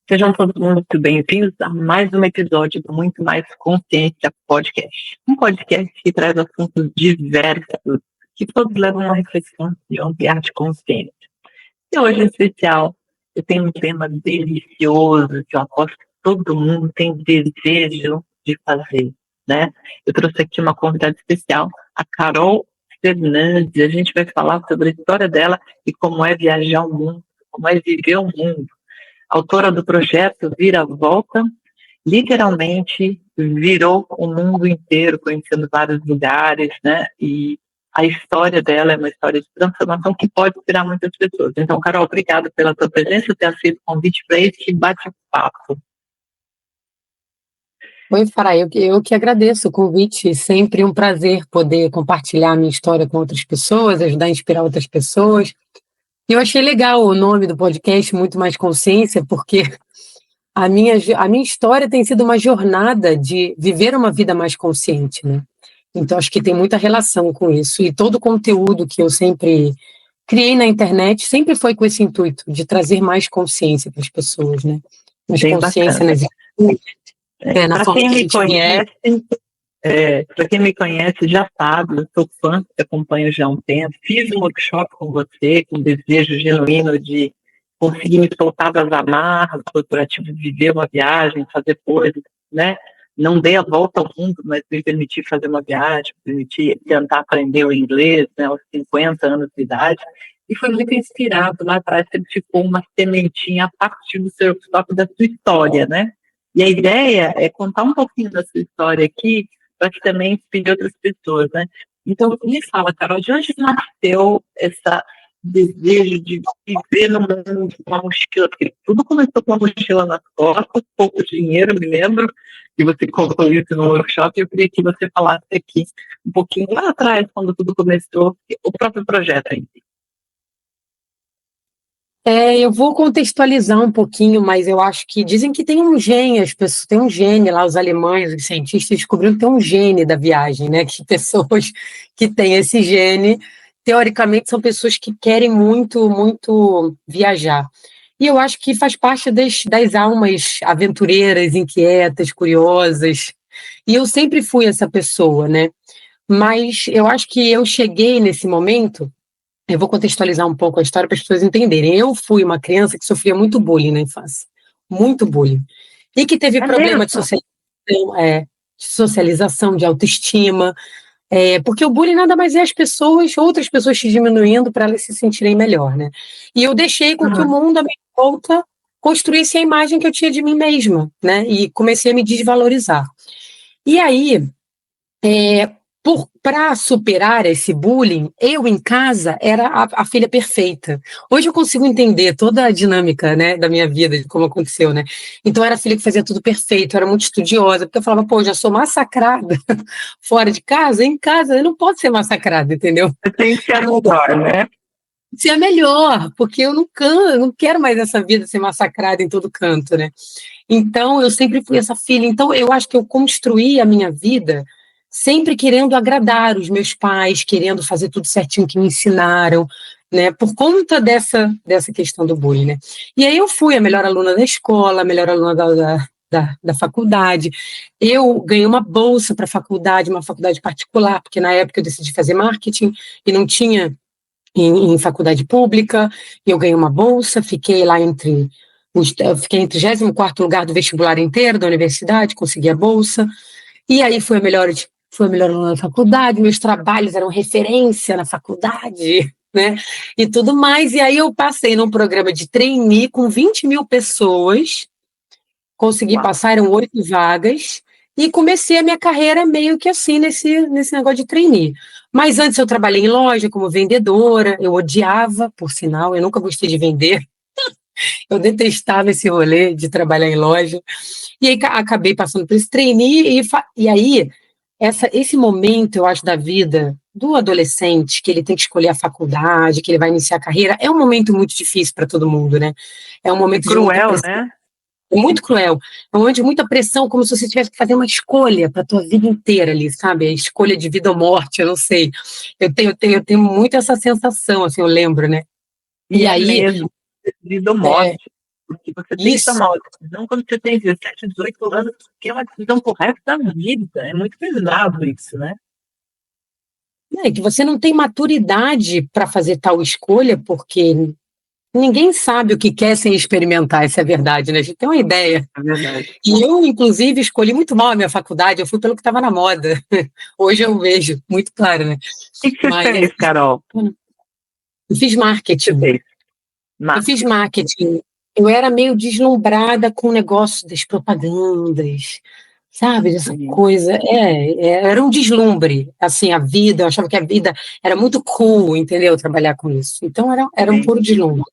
Sejam todos muito bem-vindos a mais um episódio do Muito Mais Consciência Podcast. Um podcast que traz assuntos diversos, que todos levam a uma reflexão de ampliar de consciência. E hoje, em especial, eu tenho um tema delicioso que eu aposto que todo mundo tem desejo de fazer, né? Eu trouxe aqui uma convidada especial, a Carol Fernandes. A gente vai falar sobre a história dela e como é viajar o mundo, como é viver o mundo. Autora do projeto Vira Volta, literalmente virou o mundo inteiro, conhecendo vários lugares, né? E a história dela é uma história de transformação que pode inspirar muitas pessoas. Então, Carol, obrigada pela sua presença, ter aceito o convite para esse bate-papo. Oi, Fará, eu que agradeço o convite. Sempre um prazer poder compartilhar a minha história com outras pessoas, ajudar a inspirar outras pessoas. Eu achei legal o nome do podcast, Muito Mais Consciência, porque a minha história tem sido uma jornada de viver uma vida mais consciente, né? Então, acho que tem muita relação com isso. E todo o conteúdo que eu sempre criei na internet sempre foi com esse intuito, de trazer mais consciência para as pessoas, né? Mais Bem consciência bacana. na Para forma quem que a me gente vive. conhece, para quem me conhece já sabe, eu sou fã, te acompanho já há um tempo. Fiz um workshop com você, com desejo genuíno de conseguir me soltar das amarras corporativas, viver uma viagem, fazer coisas, né? Não dei a volta ao mundo, mas me permiti fazer uma viagem, me permiti tentar aprender o inglês, né, aos 50 anos de idade. E foi muito inspirado lá atrás, sempre ficou uma sementinha a partir do seu workshop, da sua história, né? E a ideia é contar um pouquinho da sua história aqui, para que também inspire outras pessoas, né? Então, me fala, Carol, de onde nasceu esse desejo de viver no mundo com uma mochila? Porque tudo começou com uma mochila nas costas, pouco dinheiro, me lembro que você contou isso no workshop, e eu queria que você falasse aqui um pouquinho lá atrás, quando tudo começou, o próprio projeto em si. Eu vou contextualizar um pouquinho, mas eu acho que dizem que tem um gene, as pessoas tem um gene lá, os alemães, os cientistas descobriram que tem um gene da viagem, né? Que pessoas que têm esse gene, teoricamente, são pessoas que querem muito, muito viajar. E eu acho que faz parte das almas aventureiras, inquietas, curiosas. E eu sempre fui essa pessoa, né? Mas eu acho que eu cheguei nesse momento. Eu vou contextualizar um pouco a história para as pessoas entenderem. Eu fui uma criança que sofria muito bullying na infância, muito bullying, e que teve É problema mesmo? de socialização, de autoestima, porque o bullying nada mais é as pessoas, outras pessoas te diminuindo para elas se sentirem melhor, né? E eu deixei com que o mundo à minha volta construísse a imagem que eu tinha de mim mesma, né? E comecei a me desvalorizar. E aí, para superar esse bullying, eu em casa era a filha perfeita. Hoje eu consigo entender toda a dinâmica, né, da minha vida, de como aconteceu, né? Então eu era a filha que fazia tudo perfeito, eu era muito estudiosa, porque eu falava, pô, eu já sou massacrada fora de casa, em casa eu não posso ser massacrada, entendeu? Você tem que ser melhor, né? Ser a melhor, porque eu não quero mais essa vida ser massacrada em todo canto, né? Então, eu sempre fui essa filha. Então, eu acho que eu construí a minha vida sempre querendo agradar os meus pais, querendo fazer tudo certinho que me ensinaram, né? Por conta dessa questão do bullying, né? E aí eu fui a melhor aluna da escola, a melhor aluna da faculdade. Eu ganhei uma bolsa para a faculdade, uma faculdade particular, porque na época eu decidi fazer marketing e não tinha em faculdade pública, e eu ganhei uma bolsa, fiquei lá eu fiquei em 34º lugar do vestibular inteiro da universidade, consegui a bolsa, e aí fui a melhor aluna da faculdade, meus trabalhos eram referência na faculdade, né, e tudo mais, e aí eu passei num programa de trainee com 20 mil pessoas, consegui Uau. passar, eram 8 vagas, e comecei a minha carreira meio que assim, nesse negócio de trainee. Mas antes eu trabalhei em loja como vendedora, eu odiava, por sinal, eu nunca gostei de vender, eu detestava esse rolê de trabalhar em loja. E aí acabei passando por esse trainee, e aí esse momento, eu acho, da vida do adolescente, que ele tem que escolher a faculdade, que ele vai iniciar a carreira, é um momento muito difícil para todo mundo, né? É um É momento de muita cruel, pressão. né? É muito cruel. É um momento de muita pressão, como se você tivesse que fazer uma escolha para a tua vida inteira ali, sabe? A escolha de vida ou morte, eu não sei. Eu tenho muito essa sensação, assim, eu lembro, né? E E é aí, mesmo, vida ou morte. Porque você tem que Isso. tomar uma decisão quando você tem 17, 18 anos, que é uma decisão pro resto da vida. É muito pesado isso, né? É que você não tem maturidade para fazer tal escolha, porque ninguém sabe o que quer sem experimentar, essa é a verdade, né? A gente tem uma ideia. É verdade. E eu, inclusive, escolhi muito mal a minha faculdade, eu fui pelo que estava na moda. Hoje eu vejo, muito claro, né? O que você Mas fez, Carol? eu fiz O que você marketing. fez? Eu fiz Marketing. marketing. Eu era meio deslumbrada com o negócio das propagandas, sabe? Dessa Sim, coisa. Era um deslumbre. Assim, a vida, eu achava que a vida era muito cool, entendeu? Trabalhar com isso. Então, era um sim. puro deslumbre.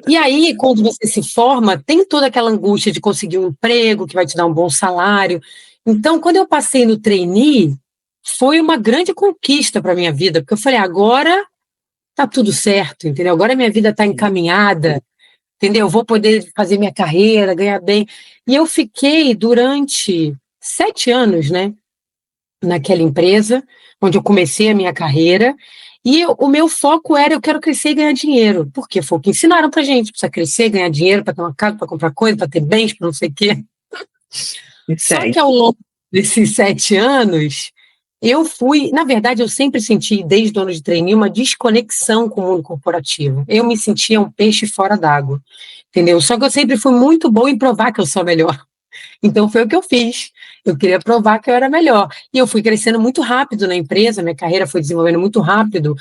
E aí, quando você se forma, tem toda aquela angústia de conseguir um emprego que vai te dar um bom salário. Então, quando eu passei no trainee, foi uma grande conquista para minha vida, porque eu falei, agora tá tudo certo, entendeu? Agora minha vida está encaminhada, entendeu? Eu vou poder fazer minha carreira, ganhar bem. E eu fiquei durante 7 anos, né, naquela empresa, onde eu comecei a minha carreira. E o meu foco era, eu quero crescer e ganhar dinheiro. Porque foi o que ensinaram pra gente. Precisa crescer, ganhar dinheiro para ter uma casa, para comprar coisa, para ter bens, para não sei o quê. Isso Só aí. que ao longo desses 7 anos, eu fui, na verdade, eu sempre senti, desde o ano de trainee, uma desconexão com o mundo corporativo. Eu me sentia um peixe fora d'água, entendeu? Só que eu sempre fui muito boa em provar que eu sou melhor. Então foi o que eu fiz. Eu queria provar que eu era melhor. E eu fui crescendo muito rápido na empresa, minha carreira foi desenvolvendo muito rápido.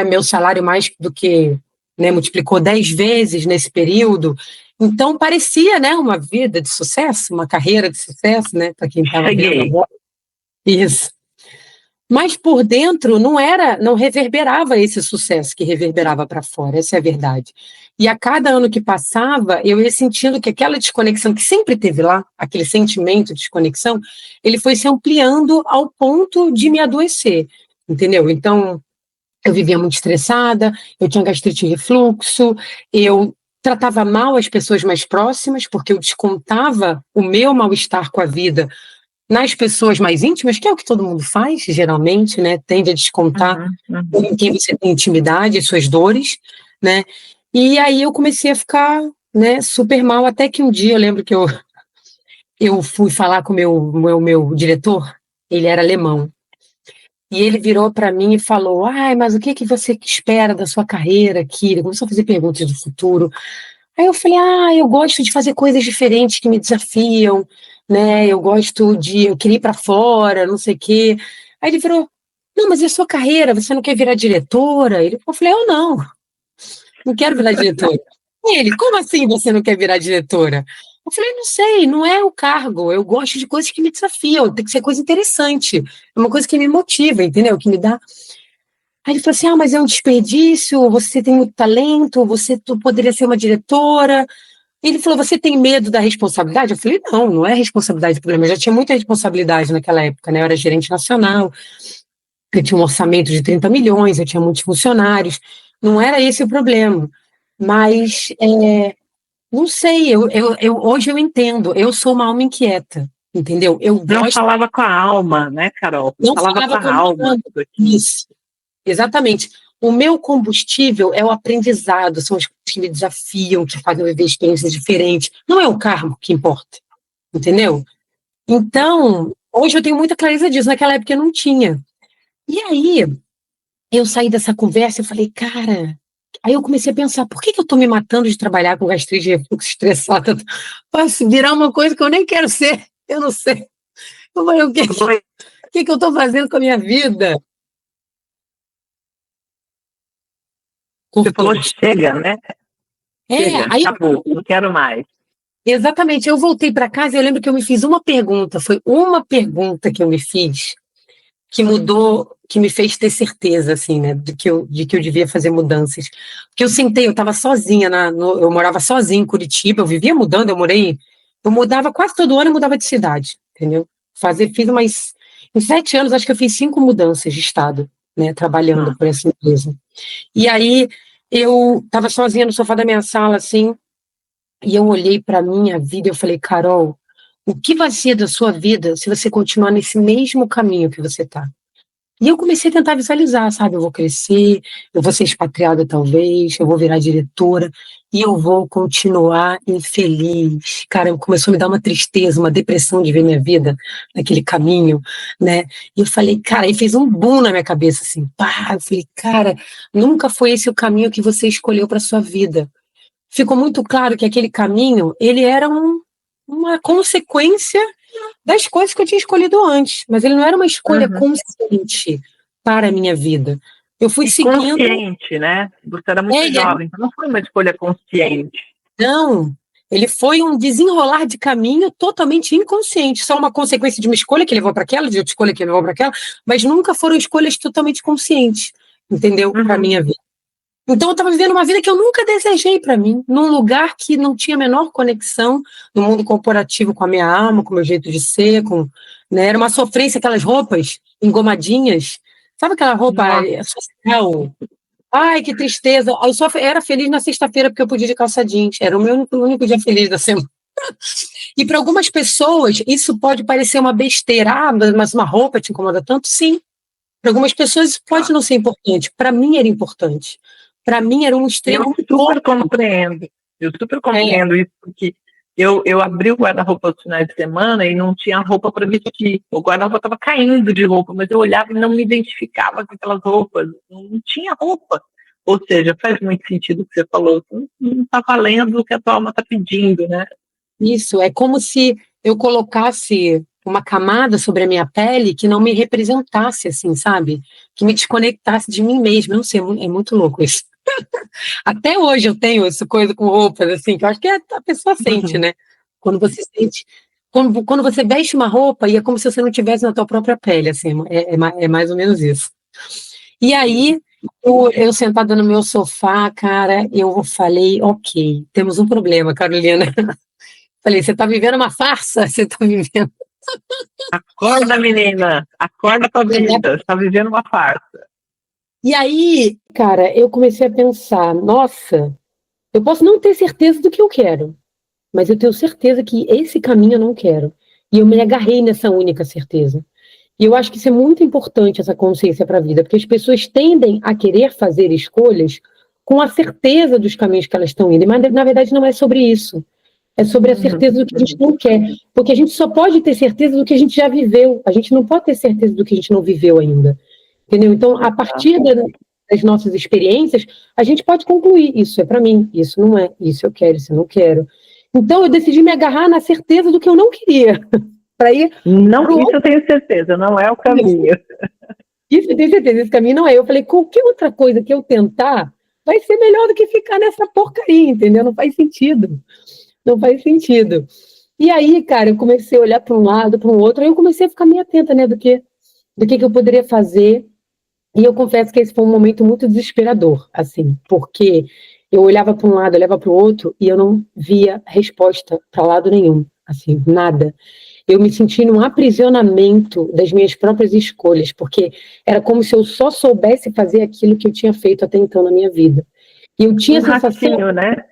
Meu salário mais do que, né, multiplicou 10 vezes nesse período. Então parecia, né, uma vida de sucesso, uma carreira de sucesso, né, para quem estava vendo Cheguei. agora. Isso. Mas por dentro não reverberava esse sucesso que reverberava para fora, essa é a verdade. E a cada ano que passava, eu ia sentindo que aquela desconexão que sempre teve lá, aquele sentimento de desconexão, ele foi se ampliando ao ponto de me adoecer, entendeu? Então, eu vivia muito estressada, eu tinha gastrite e refluxo, eu tratava mal as pessoas mais próximas, porque eu descontava o meu mal-estar com a vida nas pessoas mais íntimas, que é o que todo mundo faz, geralmente, né? Tende a descontar em quem você tem intimidade, suas dores, né? E aí eu comecei a ficar, né, super mal, até que um dia eu lembro que eu fui falar com o meu diretor, ele era alemão, e ele virou para mim e falou: Ai, mas o que que você espera da sua carreira aqui? Ele começou a fazer perguntas do futuro. Aí eu falei: eu gosto de fazer coisas diferentes que me desafiam, né? Eu queria ir para fora, não sei o quê. Aí ele virou: Não, mas e a sua carreira? Você não quer virar diretora? Eu falei: Eu não quero virar diretora. E ele: Como assim você não quer virar diretora? Eu falei: Não sei, não é o cargo. Eu gosto de coisas que me desafiam, tem que ser coisa interessante. É uma coisa que me motiva, entendeu? Que me dá. Aí ele falou assim: mas é um desperdício, você tem muito talento, tu poderia ser uma diretora. Ele falou: você tem medo da responsabilidade? Eu falei: não é responsabilidade do problema. Eu já tinha muita responsabilidade naquela época, né? Eu era gerente nacional, eu tinha um orçamento de 30 milhões, eu tinha muitos funcionários. Não era esse o problema. Mas, não sei, hoje eu entendo. Eu sou uma alma inquieta, entendeu? Eu Não gosto, falava com a alma, né, Carol? não Falava com falava a com a minha alma. alma. Isso. Exatamente. O meu combustível é o aprendizado, são as coisas que me desafiam, que fazem eu viver experiências diferentes. Não é o cargo que importa, entendeu? Então, hoje eu tenho muita clareza disso, naquela época eu não tinha. E aí, eu saí dessa conversa e falei, cara. Aí eu comecei a pensar, por que que eu tô me matando de trabalhar com gastrite e refluxo estressada? Para virar uma coisa que eu nem quero ser, eu não sei. Eu falei, o que que eu tô fazendo com a minha vida? Você falou, Cortou. chega, né? Chega, Aí acabou, não quero mais. exatamente, eu voltei para casa e eu lembro que eu me fiz uma pergunta, foi uma pergunta que eu me fiz que mudou, que me fez ter certeza, assim, né, de que eu devia fazer mudanças. Porque eu sentei, eu estava sozinha, eu morava sozinha em Curitiba, eu vivia mudando, eu mudava quase todo ano, eu mudava de cidade, entendeu? Em 7 anos, acho que eu fiz 5 mudanças de estado, né, trabalhando Hum. por essa empresa. E aí, eu estava sozinha no sofá da minha sala, assim, e eu olhei para a minha vida e eu falei, Carol, o que vai ser da sua vida se você continuar nesse mesmo caminho que você está? E eu comecei a tentar visualizar, sabe? Eu vou crescer, eu vou ser expatriada talvez, eu vou virar diretora e eu vou continuar infeliz. Cara, começou a me dar uma tristeza, uma depressão de ver minha vida naquele caminho, né? E eu falei, cara, aí fez um boom na minha cabeça, assim, pá, eu falei, cara, nunca foi esse o caminho que você escolheu para sua vida. Ficou muito claro que aquele caminho, ele era uma consequência das coisas que eu tinha escolhido antes, mas ele não era uma escolha Uhum. consciente para a minha vida. Eu fui E seguindo. consciente, né? Você era muito jovem, então não foi uma escolha consciente. Não, ele foi um desenrolar de caminho totalmente inconsciente, só uma consequência de uma escolha que levou para aquela, de outra escolha que levou para aquela, mas nunca foram escolhas totalmente conscientes, entendeu? Para a Uhum. minha vida. Então eu estava vivendo uma vida que eu nunca desejei para mim, num lugar que não tinha a menor conexão no mundo corporativo com a minha alma, com o meu jeito de ser, né, era uma sofrência, aquelas roupas engomadinhas, sabe aquela roupa social? Ai, que tristeza. Eu só era feliz na sexta-feira porque eu podia ir de calça jeans, era o meu único dia feliz da semana. E para algumas pessoas isso pode parecer uma besteira, mas uma roupa te incomoda tanto? Sim. Para algumas pessoas isso pode não ser importante. Para mim era importante. Para mim era um Eu extremo. super compreendo. Eu super compreendo isso, porque eu abri o guarda-roupa aos finais de semana e não tinha roupa para vestir. O guarda-roupa estava caindo de roupa, mas eu olhava e não me identificava com aquelas roupas. Não tinha roupa. Ou seja, faz muito sentido o que você falou. Não está valendo o que a tua alma está pedindo, né? Isso, é como se eu colocasse uma camada sobre a minha pele que não me representasse, assim, sabe? Que me desconectasse de mim mesma. Eu não sei, é muito louco isso. Até hoje eu tenho essa coisa com roupas, assim, que eu acho que a pessoa sente, né? Quando você sente. Quando você veste uma roupa e é como se você não tivesse na tua própria pele, assim, é mais ou menos isso. E aí, eu sentada no meu sofá, cara, eu falei, ok, temos um problema, Carolina. Falei, você tá vivendo uma farsa? Você tá vivendo. Acorda, menina! Acorda pra vida! Você tá vivendo uma farsa. E aí, cara, eu comecei a pensar, nossa, eu posso não ter certeza do que eu quero, mas eu tenho certeza que esse caminho eu não quero. E eu me agarrei nessa única certeza. E eu acho que isso é muito importante, essa consciência para a vida, porque as pessoas tendem a querer fazer escolhas com a certeza dos caminhos que elas estão indo, mas na verdade não é sobre isso. É sobre a certeza do que a gente não quer. Porque a gente só pode ter certeza do que a gente já viveu. A gente não pode ter certeza do que a gente não viveu ainda. Entendeu? Então, a partir das nossas experiências, a gente pode concluir: isso é para mim, isso não é, isso eu quero, isso eu não quero. Então, eu decidi me agarrar na certeza do que eu não queria. Para ir. Não, isso eu tenho certeza, não é o caminho. Isso eu tenho certeza, esse caminho não é. Eu falei: qualquer outra coisa que eu tentar vai ser melhor do que ficar nessa porcaria, entendeu? Não faz sentido. Não faz sentido. E aí, cara, eu comecei a olhar para um lado, para o outro, aí eu comecei a ficar meio atenta, né, do que eu poderia fazer. E eu confesso que esse foi um momento muito desesperador, assim, porque eu olhava para um lado, olhava para o outro e eu não via resposta para lado nenhum, assim, nada. Eu me senti num aprisionamento das minhas próprias escolhas, porque era como se eu só soubesse fazer aquilo que eu tinha feito até então na minha vida. E eu tinha a sensação. Ratinho, né?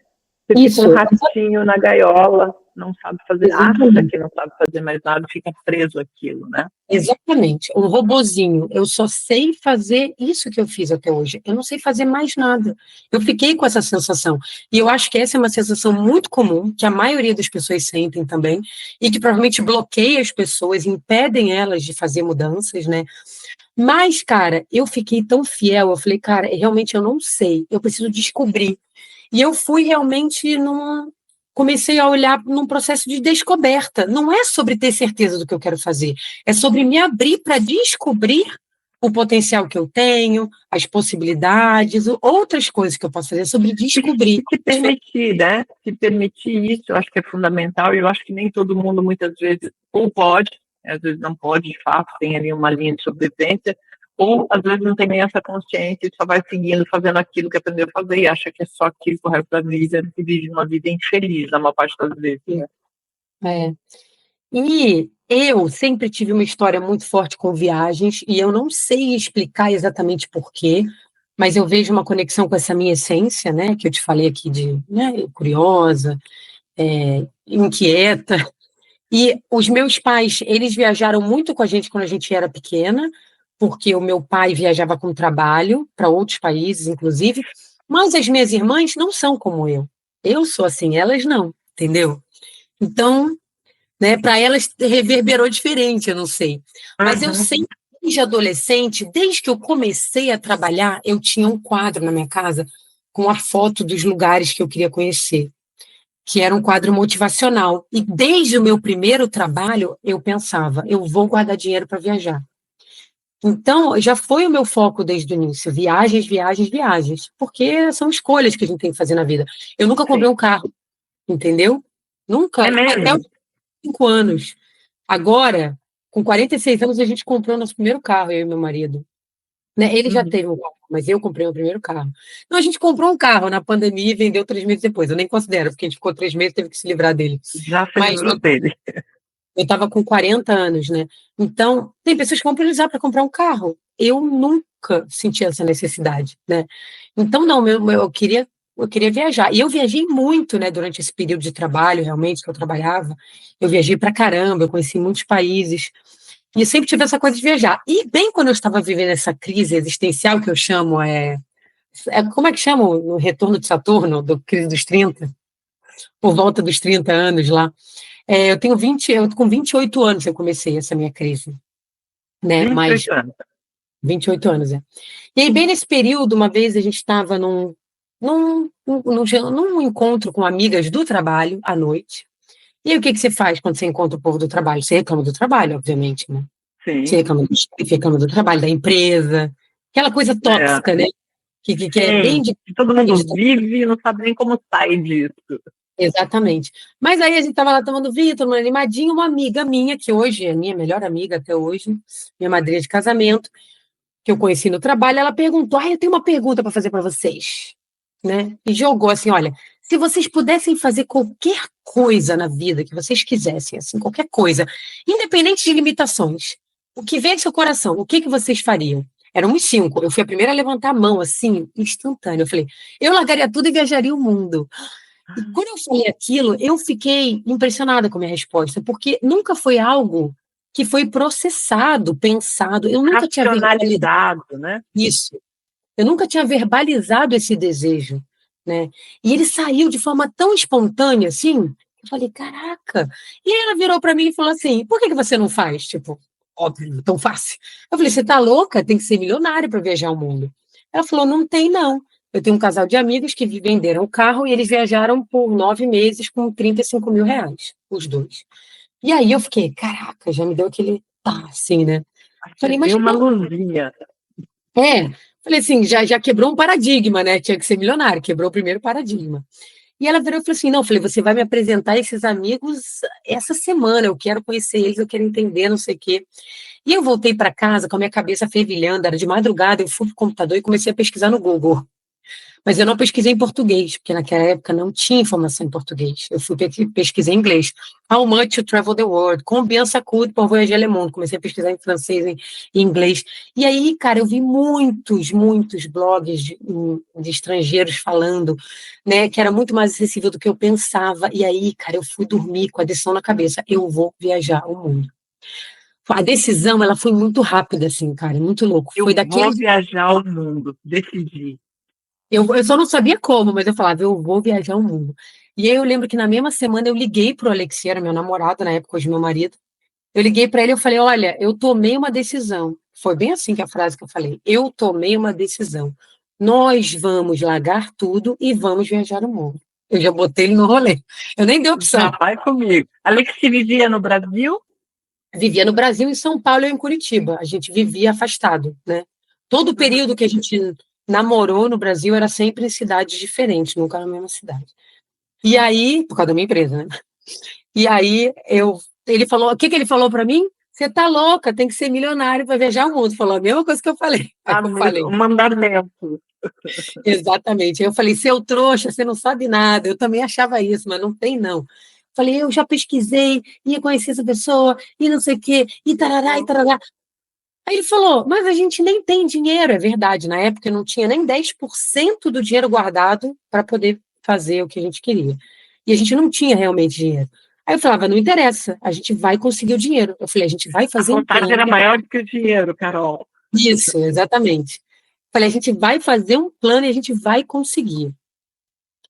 Você Isso. fica um ratinho na gaiola, não sabe fazer, acha que não sabe fazer mais nada, fica preso àquilo, né? Exatamente, um robozinho. Eu só sei fazer isso que eu fiz até hoje. Eu não sei fazer mais nada. Eu fiquei com essa sensação. E eu acho que essa é uma sensação muito comum, que a maioria das pessoas sentem também, e que provavelmente bloqueia as pessoas, impedem elas de fazer mudanças, né? Mas, cara, eu fiquei tão fiel, eu falei, cara, realmente eu não sei, eu preciso descobrir. E eu fui realmente comecei a olhar num processo de descoberta. Não é sobre ter certeza do que eu quero fazer, é sobre me abrir para descobrir o potencial que eu tenho, as possibilidades, outras coisas que eu posso fazer, é sobre descobrir. Se permitir, né? Se permitir isso, eu acho que é fundamental, e eu acho que nem todo mundo, muitas vezes, ou pode, às vezes não pode, de fato, tem ali uma linha de sobrevivência, ou às vezes não tem nem essa consciência e só vai seguindo, fazendo aquilo que aprendeu a fazer e acha que é só aquilo o resto da vida e vive uma vida infeliz, na maior parte das vezes, né? É. E eu sempre tive uma história muito forte com viagens, e eu não sei explicar exatamente por quê, mas eu vejo uma conexão com essa minha essência, né, que eu te falei aqui de, né, curiosa, inquieta. E os meus pais, eles viajaram muito com a gente quando a gente era pequena, porque o meu pai viajava com trabalho para outros países, inclusive, mas as minhas irmãs não são como eu. Eu sou assim, elas não, entendeu? Então, né, para elas reverberou diferente, eu não sei. Mas eu Uhum. sempre, desde adolescente, desde que eu comecei a trabalhar, eu tinha um quadro na minha casa com a foto dos lugares que eu queria conhecer, que era um quadro motivacional. E desde o meu primeiro trabalho, eu pensava, eu vou guardar dinheiro para viajar. Então, já foi o meu foco desde o início, viagens, viagens, viagens, porque são escolhas que a gente tem que fazer na vida. Eu nunca comprei Sim. um carro, entendeu? Nunca, É até os mesmo? 5 anos. Agora, com 46 anos, a gente comprou nosso primeiro carro, eu e meu marido. Né? Ele já Uhum. teve um carro, mas eu comprei o primeiro carro. Então, a gente comprou um carro na pandemia e vendeu 3 meses depois. Eu nem considero, porque a gente ficou 3 meses e teve que se livrar dele. Já se Mas livrou dele. eu estava com 40 anos, né? Então, tem pessoas que vão priorizar para comprar um carro. Eu nunca senti essa necessidade, né? Então, não, eu queria viajar. E eu viajei muito, né, durante esse período de trabalho, realmente, que eu trabalhava. Eu viajei para caramba, eu conheci muitos países. E eu sempre tive essa coisa de viajar. E bem quando eu estava vivendo essa crise existencial, que eu chamo, como é que chama no retorno de Saturno, do crise dos 30, por volta dos 30 anos lá. Eu com 28 anos eu comecei essa minha crise, né? Mas 28 anos. 28 anos, é. E aí, bem nesse período, uma vez a gente estava num encontro com amigas do trabalho à noite. E aí, o que que você faz quando você encontra o povo do trabalho? Você reclama do trabalho, obviamente, né? Você Sim. reclama do chefe, reclama do trabalho, da empresa, aquela coisa É. tóxica, né? Que é bem Sim. de. Que todo mundo vive e não sabe nem como sai disso. Exatamente. Mas aí a gente estava lá tomando vinho, todo mundo animadinho, uma amiga minha, que hoje é minha melhor amiga até hoje, minha madrinha de casamento, que eu conheci no trabalho, ela perguntou: eu tenho uma pergunta para fazer para vocês, né? E jogou assim: olha, se vocês pudessem fazer qualquer coisa na vida que vocês quisessem, assim, qualquer coisa, independente de limitações, o que vem do seu coração, o que que vocês fariam? Eram uns 5. Eu fui a primeira a levantar a mão, assim, instantâneo. Eu falei: eu largaria tudo e viajaria o mundo. E quando eu falei aquilo, eu fiquei impressionada com a minha resposta, porque nunca foi algo que foi processado, pensado. Eu nunca tinha verbalizado Racionalizado, né? isso. Eu nunca tinha verbalizado esse desejo, né? E ele saiu de forma tão espontânea assim. Eu falei, caraca. E aí ela virou para mim e falou assim: por que que você não faz? Tipo, óbvio, tão fácil. Eu falei, você tá louca? Tem que ser milionária para viajar o mundo. Ela falou, não tem não. Eu tenho um casal de amigos que venderam o carro e eles viajaram por 9 meses com 35 mil reais, os dois. E aí eu fiquei, caraca, já me deu aquele tá, assim, né? Você Falei, mas viu uma luzinha. falei assim, já quebrou um paradigma, né? Tinha que ser milionário, quebrou o primeiro paradigma. E ela virou e falou assim: não, falei, você vai me apresentar esses amigos essa semana, eu quero conhecer eles, eu quero entender, não sei o quê. E eu voltei para casa com a minha cabeça fervilhando, era de madrugada, eu fui pro computador e comecei a pesquisar no Google. Mas eu não pesquisei em português, porque naquela época não tinha informação em português. Eu fui pesquisar em inglês. How much you travel the world? Combien ça coûte pour voyager le monde? Comecei a pesquisar em francês, em inglês. E aí, cara, eu vi muitos, muitos blogs de estrangeiros falando, né, que era muito mais acessível do que eu pensava. E aí, cara, eu fui dormir com a decisão na cabeça. Eu vou viajar o mundo. A decisão, ela foi muito rápida, assim, cara, muito louco. Eu Foi vou daquele. viajar ao mundo. Decidi. Eu só não sabia como, mas eu falava, eu vou viajar o mundo. E aí eu lembro que na mesma semana eu liguei pro Alexei, era meu namorado, na época, hoje meu marido. Eu liguei para ele e eu falei, olha, eu tomei uma decisão. Foi bem assim que a frase que eu falei. Eu tomei uma decisão. Nós vamos largar tudo e vamos viajar o mundo. Eu já botei ele no rolê. Eu nem dei Já opção. vai comigo. Alex vivia no Brasil? Vivia no Brasil, em São Paulo e em Curitiba. A gente vivia afastado, né? Todo o período que a gente namorou no Brasil era sempre em cidades diferentes, nunca na mesma cidade. E aí, por causa da minha empresa, né? E aí ele falou, o que que ele falou para mim? Você tá louca, tem que ser milionário para viajar o mundo. Falou a mesma coisa que eu falei. Aí Ah, eu falei, o mandamento. exatamente. Aí eu falei, seu trouxa, você não sabe nada. Eu também achava isso, mas não tem não. Falei, eu já pesquisei, ia conhecer essa pessoa, e não sei o quê, e tarará, e tarará. Aí ele falou, mas a gente nem tem dinheiro, é verdade. Na época eu não tinha nem 10% do dinheiro guardado para poder fazer o que a gente queria. E a gente não tinha realmente dinheiro. Aí eu falava, não interessa, a gente vai conseguir o dinheiro. Eu falei, a gente vai A fazer um vontade plano. era maior do que o dinheiro, Carol. Isso, exatamente. Falei, a gente vai fazer um plano e a gente vai conseguir.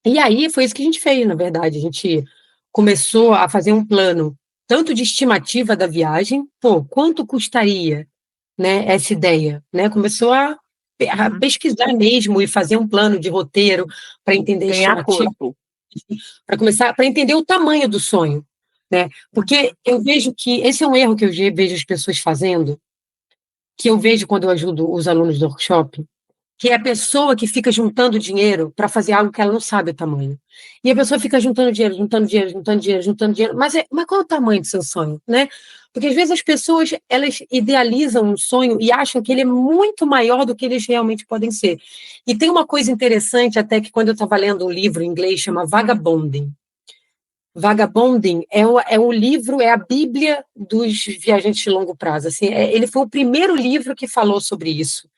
E aí foi isso que a gente fez, na verdade. A gente começou a fazer um plano, tanto de estimativa da viagem, pô, quanto custaria, né, essa ideia, né? Começou a Uhum. pesquisar mesmo e fazer um plano de roteiro para entender a Ganhar estimativa, corpo. para começar, para entender o tamanho do sonho, né? Porque eu vejo que esse é um erro que eu vejo as pessoas fazendo, que eu vejo quando eu ajudo os alunos do workshop, que é a pessoa que fica juntando dinheiro para fazer algo que ela não sabe o tamanho. E a pessoa fica juntando dinheiro, juntando dinheiro, juntando dinheiro, juntando dinheiro, mas qual é o tamanho do seu sonho, né? Porque às vezes as pessoas, elas idealizam um sonho e acham que ele é muito maior do que eles realmente podem ser. E tem uma coisa interessante até que quando eu estava lendo um livro em inglês chama Vagabonding. Vagabonding é um livro, é a Bíblia dos viajantes de longo prazo. Assim, ele foi o primeiro livro que falou sobre isso.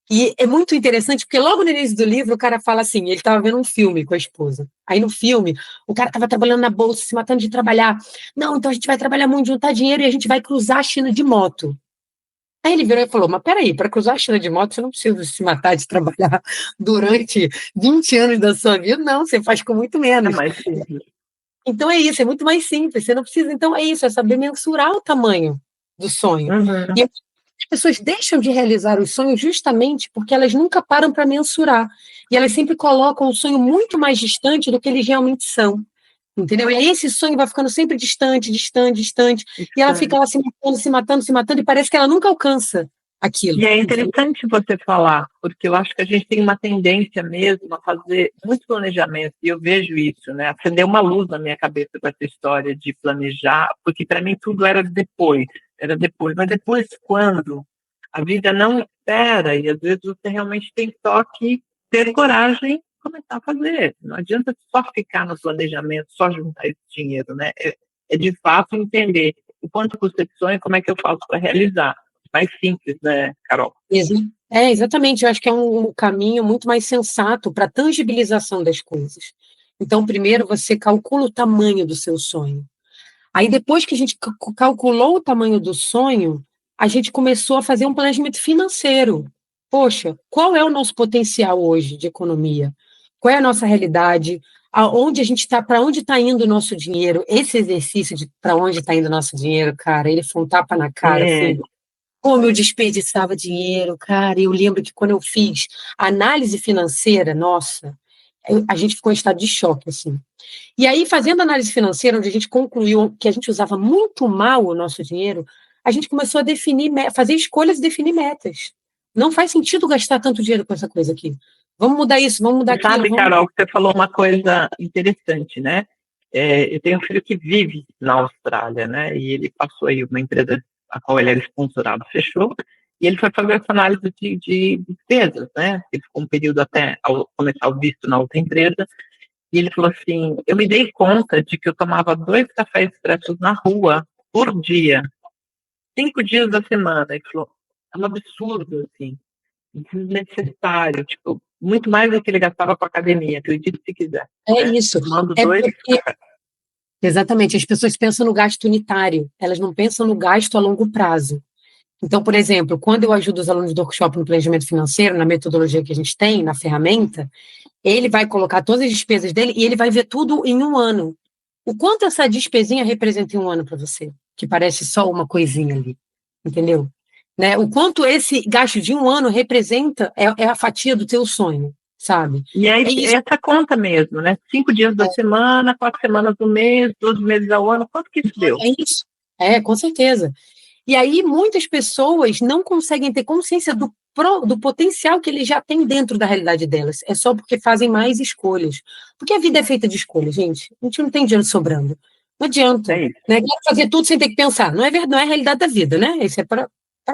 E é muito interessante, porque logo no início do livro o cara fala assim, ele estava vendo um filme com a esposa. Aí no filme, o cara estava trabalhando na bolsa, se matando de trabalhar. Não, então a gente vai trabalhar muito, juntar dinheiro e a gente vai cruzar a China de moto. Aí ele virou e falou, mas peraí, para cruzar a China de moto você não precisa se matar de trabalhar durante 20 anos da sua vida, não, você faz com muito É menos. mais simples. Então é isso, é muito mais simples, você não precisa, então é isso, é saber mensurar o tamanho do sonho. Uhum. E as pessoas deixam de realizar os sonhos justamente porque elas nunca param para mensurar. E elas sempre colocam o sonho muito mais distante do que eles realmente são. Entendeu? E aí esse sonho vai ficando sempre distante, distante, distante. E ela fica lá se matando, se matando, se matando, e parece que ela nunca alcança aquilo. E é Entendeu? interessante você falar, porque eu acho que a gente tem uma tendência mesmo a fazer muito planejamento, e eu vejo isso, né? Acendeu uma luz na minha cabeça com essa história de planejar, porque para mim tudo era depois, mas depois quando? A vida não espera, e às vezes você realmente tem só que ter coragem e começar a fazer. Não adianta só ficar no planejamento, só juntar esse dinheiro, né? É de fato entender o quanto custa esse sonho e como é que eu faço para realizar mais simples, né, Carol? Exatamente. Eu acho que é um caminho muito mais sensato para a tangibilização das coisas. Então, primeiro você calcula o tamanho do seu sonho. Aí, depois que a gente calculou o tamanho do sonho, a gente começou a fazer um planejamento financeiro. Poxa, qual é o nosso potencial hoje de economia? Qual é a nossa realidade? Aonde a gente está, para onde está indo o nosso dinheiro? Esse exercício de para onde está indo o nosso dinheiro, cara, ele foi um tapa na cara, É, assim. Como eu desperdiçava dinheiro, cara. Eu lembro que quando eu fiz análise financeira, nossa, a gente ficou em estado de choque, assim. E aí, fazendo análise financeira, onde a gente concluiu que a gente usava muito mal o nosso dinheiro, a gente começou a definir, fazer escolhas e definir metas. Não faz sentido gastar tanto dinheiro com essa coisa aqui. Vamos mudar isso, vamos mudar aquilo, sabe, vamos. Carol, que você falou uma coisa interessante, né? Eu tenho um filho que vive na Austrália, né? E ele passou aí uma empresa a qual ele era sponsorado, fechou, e ele foi fazer essa análise de despesas, né? Ele ficou um período até ao começar o visto na outra empresa, e ele falou assim: eu me dei conta de que eu tomava 2 cafés expressos na rua por dia, 5 dias da semana. Ele falou: é um absurdo, assim, desnecessário, tipo, muito mais do que ele gastava com a academia, acredite se quiser, É né? isso. Tomando É dois porque, cafés. exatamente, as pessoas pensam no gasto unitário, elas não pensam no gasto a longo prazo. Então, por exemplo, quando eu ajudo os alunos do workshop no planejamento financeiro, na metodologia que a gente tem, na ferramenta, ele vai colocar todas as despesas dele e ele vai ver tudo em um ano. O quanto essa despesinha representa em um ano para você? Que parece só uma coisinha ali, entendeu? Né? O quanto esse gasto de um ano representa é a fatia do teu sonho, sabe? E aí, É isso. essa conta mesmo, né? 5 dias da semana, 4 semanas do mês, 12 meses ao ano, quanto que isso deu? É isso. É, com certeza. E aí muitas pessoas não conseguem ter consciência do potencial que eles já têm dentro da realidade delas. É só porque fazem mais escolhas. Porque a vida é feita de escolhas, gente. A gente não tem dinheiro sobrando. Não adianta. É isso. Né? Quer fazer tudo sem ter que pensar. Não é verdade, não é a realidade da vida, né? Isso é para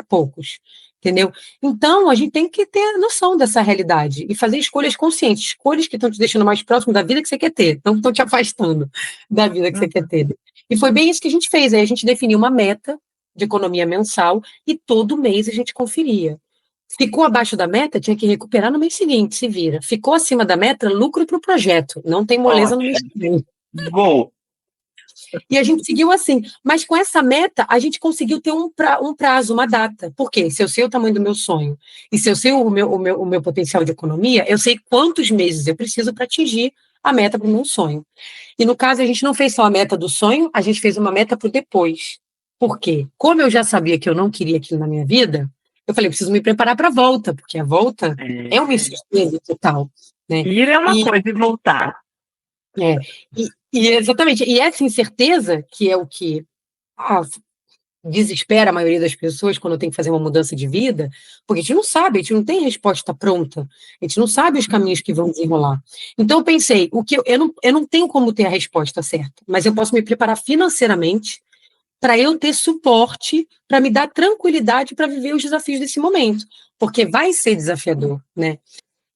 poucos. Entendeu? Então, a gente tem que ter noção dessa realidade e fazer escolhas conscientes, escolhas que estão te deixando mais próximo da vida que você quer ter, não estão te afastando da vida que você quer Uhum. ter. E foi bem isso que a gente fez. Aí a gente definiu uma meta de economia mensal e todo mês a gente conferia. Ficou abaixo da meta, tinha que recuperar no mês seguinte, se vira. Ficou acima da meta, lucro para o projeto. Não tem moleza no mês Ótimo. que vem. Vou. E a gente seguiu assim. Mas com essa meta, a gente conseguiu ter um prazo, uma data. Por quê? Se eu sei o tamanho do meu sonho e se eu sei o meu potencial de economia, eu sei quantos meses eu preciso para atingir a meta para o meu sonho. E no caso, a gente não fez só a meta do sonho, a gente fez uma meta para o depois. Por quê? Como eu já sabia que eu não queria aquilo na minha vida, eu falei, preciso me preparar para a volta, porque a volta é uma incerteza total. Né? Ir é uma coisa e voltar. É, exatamente. E essa incerteza, que é o que desespera a maioria das pessoas quando tem que fazer uma mudança de vida, porque a gente não sabe, a gente não tem resposta pronta, a gente não sabe os caminhos que vão desenrolar. Então eu pensei, eu não tenho como ter a resposta certa, mas eu posso me preparar financeiramente para eu ter suporte, para me dar tranquilidade para viver os desafios desse momento, porque vai ser desafiador, né?